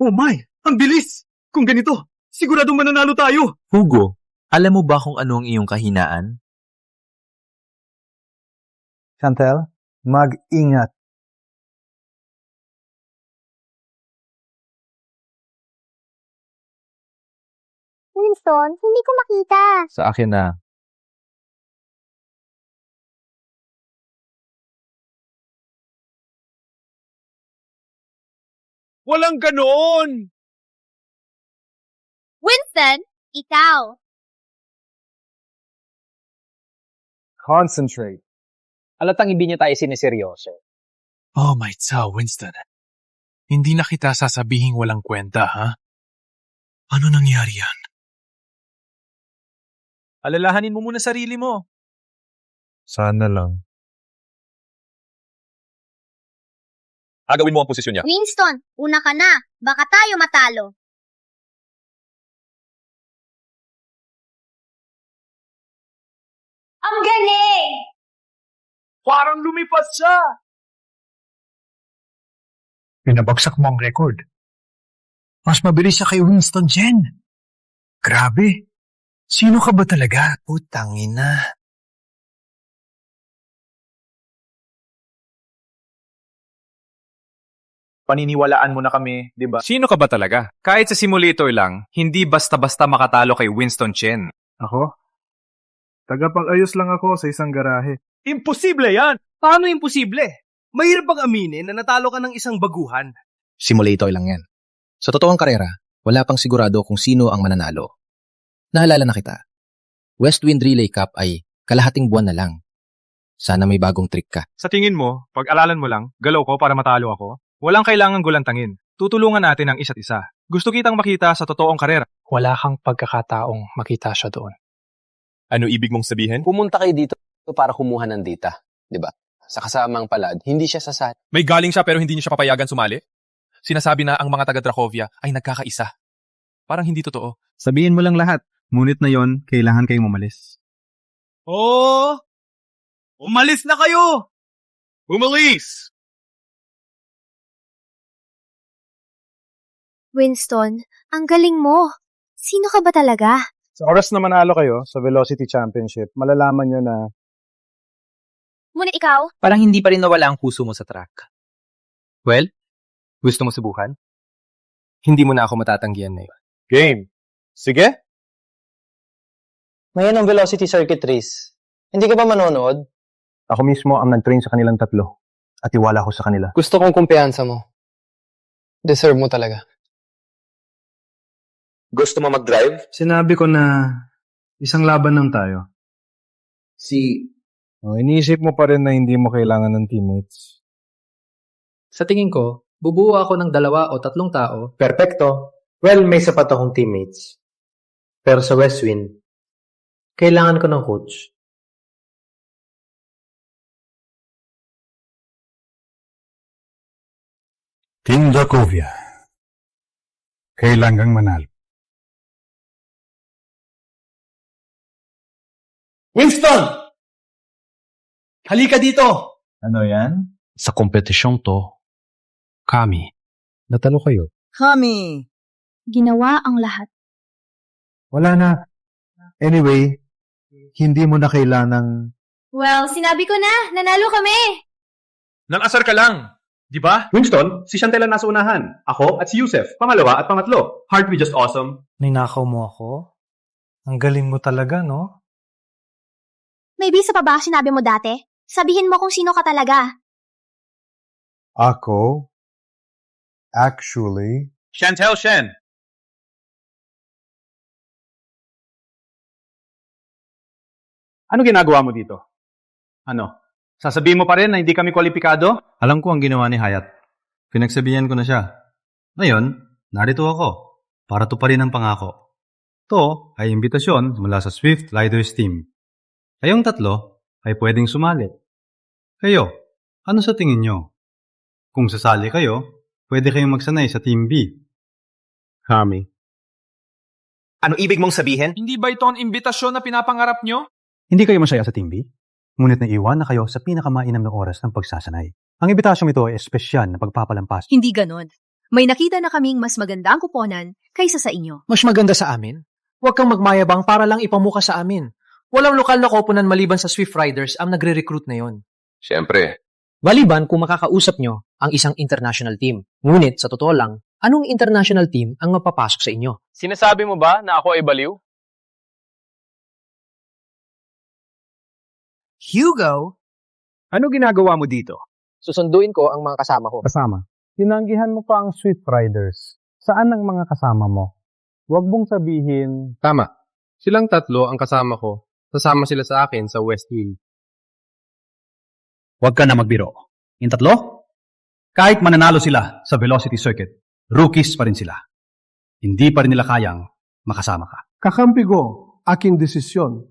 F: Oh my! Ang bilis! Kung ganito, siguradong mananalo tayo!
Q: Hugo, alam mo ba kung ano ang iyong kahinaan?
F: Chantel, mag-ingat.
X: Winston, hindi ko makita.
H: Sa akin na.
D: Walang ganoon!
A: Winston, ikaw.
F: Concentrate.
I: Alatang hindi niya tayo sineseryoso.
G: Oh my God, Winston. Hindi na kita sasabihing walang kwenta, ha? Ano nangyari yan?
D: Alalahanin mo muna sarili mo.
H: Sana lang.
L: Agawin mo ang posisyon niya.
A: Winston, una ka na. Baka tayo matalo. Ang galing!
D: Parang lumipas siya!
F: Pinabagsak mo ang record. Mas mabilis siya kay Winston Chen. Grabe. Sino ka ba talaga?
Q: Putangina.
P: Paniniwalaan mo na kami, di ba?
R: Sino ka ba talaga? Kahit sa simulator lang, hindi basta-basta makatalo kay Winston Chen.
B: Ako? Tagapag-ayos lang ako sa isang garahe.
I: Imposible yan! Paano imposible? Mahirap bang aminin na natalo ka ng isang baguhan?
S: Simulator lang yan. Sa totoong karera, wala pang sigurado kung sino ang mananalo. Naalala na kita. Westwind Relay Cup ay kalahating buwan na lang. Sana may bagong trick ka.
B: Sa tingin mo, pag-alalan mo lang, galaw ko para matalo ako? Walang kailangang gulantangin. Tutulungan natin ang isa't isa. Gusto kitang makita sa totoong karera.
I: Wala kang pagkakataong makita siya doon.
L: Ano ibig mong sabihin?
T: Pumunta kayo dito para kumuha ng data, di ba? Sa kasamang palad, hindi siya sasali.
L: May galing siya pero hindi niyo siya papayagan sumali? Sinasabi na ang mga taga-Dracovia ay nagkakaisa. Parang hindi totoo.
B: Sabihin mo lang lahat. Ngunit na yon, kailangan kayong umalis.
I: Oh! Umalis na kayo! Umalis!
A: Winston, ang galing mo. Sino ka ba talaga?
B: Sa oras na manalo kayo sa Velocity Championship, malalaman nyo na...
A: Ngunit ikaw?
Q: Parang hindi pa rin nawala ang puso mo sa track.
I: Well, gusto mo subukan? Hindi mo na ako matatanggihan na yun.
B: Game. Sige.
T: Ngayon ang Velocity Circuit Race. Hindi ka ba manonood?
B: Ako mismo ang nag-train sa kanilang tatlo. At iwala ko sa kanila.
T: Gusto kong kumpiyansa mo. Deserve mo talaga. Gusto mo mag-drive?
B: Sinabi ko na isang laban lang tayo. Iniisip mo pa rin na hindi mo kailangan ng teammates.
H: Sa tingin ko, bubuo ako ng 2 o 3 tao.
T: Perfecto. Well, may sapat akong teammates. Pero sa Westwind, kailangan ko ng coach.
G: Team Dracovia. Kailangang manalo.
I: Winston! Halika dito!
B: Ano yan?
C: Sa kompetisyong to, kami, natalo kayo.
J: Kami!
A: Ginawa ang lahat.
B: Wala na. Anyway, hindi mo na kailangang...
A: Well, sinabi ko na, nanalo kami!
L: Nang-asar ka lang, di ba?
E: Winston, si Chantel ang nasa unahan. Ako at si Yusef, pangalawa at pangatlo. Aren't we just awesome?
F: Ninakaw mo ako? Ang galing mo talaga, no?
A: May bisa pa ba sinabi mo dati? Sabihin mo kung sino ka talaga.
B: Ako? Actually...
L: Chantel Shen.
E: Ano ginagawa mo dito? Ano? Sasabihin mo pa rin na hindi kami kwalipikado?
B: Alam ko ang ginawa ni Hayat. Pinagsabihan ko na siya. Ngayon, narito ako para tuparin ang pangako. Ito ay imbitasyon mula sa Swift Gliders team. Kayong tatlo ay pwedeng sumali. Kayo, ano sa tingin nyo? Kung sasali kayo, pwede kayong magsanay sa Team B.
E: Kami.
T: Ano ibig mong sabihin?
L: Hindi ba ito ang imbitasyon na pinapangarap nyo?
B: Hindi kayo masaya sa Team B? Ngunit naiwan na kayo sa pinakamainam na oras ng pagsasanay. Ang imbitasyon ito ay espesyal na pagpapalampas.
J: Hindi ganon. May nakita na kaming mas maganda ang kuponan kaysa sa inyo.
I: Mas maganda sa amin? Huwag kang magmayabang para lang ipamuka sa amin. Walang lokal na koponan maliban sa Swift Riders ang nagre-recruit na yon.
L: Siyempre.
I: Maliban kung makakausap nyo ang isang international team. Ngunit sa totoo lang, anong international team ang mapapasok sa inyo?
H: Sinasabi mo ba na ako ay baliw?
I: Hugo?
E: Ano ginagawa mo dito?
T: Susunduin ko ang mga kasama ko.
B: Kasama? Tinanggihan mo pa ang Swift Riders. Saan ang mga kasama mo? Huwag mong sabihin...
H: Tama. Silang tatlo ang kasama ko. Sasama sila sa akin sa Westwind.
G: Huwag ka na magbiro. Yung tatlo? Kahit mananalo sila sa Velocity Circuit, rookies pa rin sila. Hindi pa rin nila kayang makasama ka.
B: Kakampi ko, aking desisyon.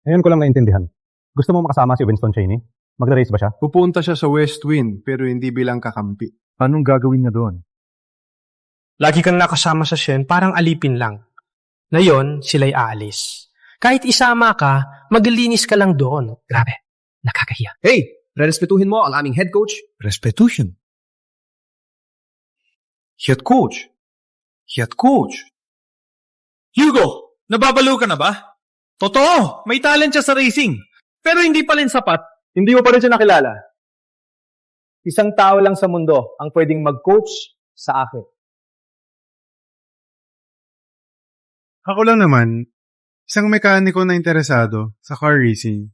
B: Ngayon ko lang naintindihan. Gusto mo makasama si Winston Cheney? Magre-race ba siya?
F: Pupunta siya sa Westwind pero hindi bilang kakampi.
B: Anong gagawin niya doon?
I: Lagi kang nakasama sa Shen, parang alipin lang. Ngayon, sila'y aalis. Kahit isama ka, maglilinis ka lang doon. Grabe, nakakahiya.
S: Hey, respetuhin mo ang aming head coach.
G: Respetuhin.
B: Head coach? Head coach?
R: Hugo, nababalo ka na ba? Totoo, may talent siya sa racing. Pero hindi pa rin sapat.
E: Hindi mo pa rin siya nakilala.
T: Isang tao lang sa mundo ang pwedeng mag-coach sa akin.
B: Ako lang naman, isang mekaniko na interesado sa car racing.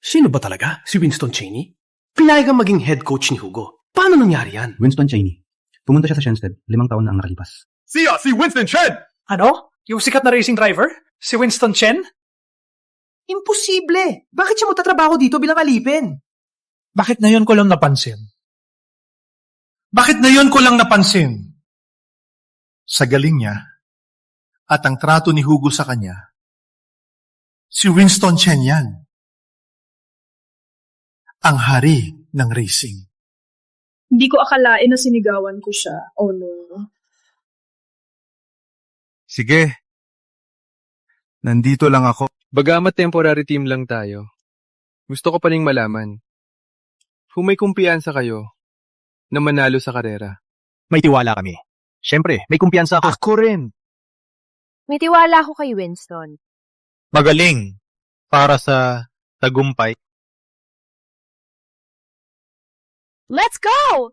C: Sino ba talaga? Si Winston Cheney? Pinayagang maging head coach ni Hugo. Paano nangyari yan?
M: Winston Cheney. Pumunta siya sa Shenstead, 5 taon na ang nakalipas.
D: Si Winston Chen!
C: Ano? Yung sikat na racing driver? Si Winston Chen?
K: Imposible! Bakit siya magtatrabaho dito bilang alipin?
F: Bakit na yun ko lang napansin? Sa galing niya at ang trato ni Hugo sa kanya, si Winston Chen yan. Ang hari ng racing.
N: Hindi ko akalain na sinigawan ko siya. Oh no.
B: Sige. Nandito lang ako.
O: Bagamat temporary team lang tayo, gusto ko pa ring malaman kung may kumpiyansa kayo na manalo sa karera.
F: May tiwala kami. Siyempre, may kumpiyansa ako. Ako rin.
U: May tiwala ako kay Winston.
F: Magaling. Para sa tagumpay.
U: Let's go!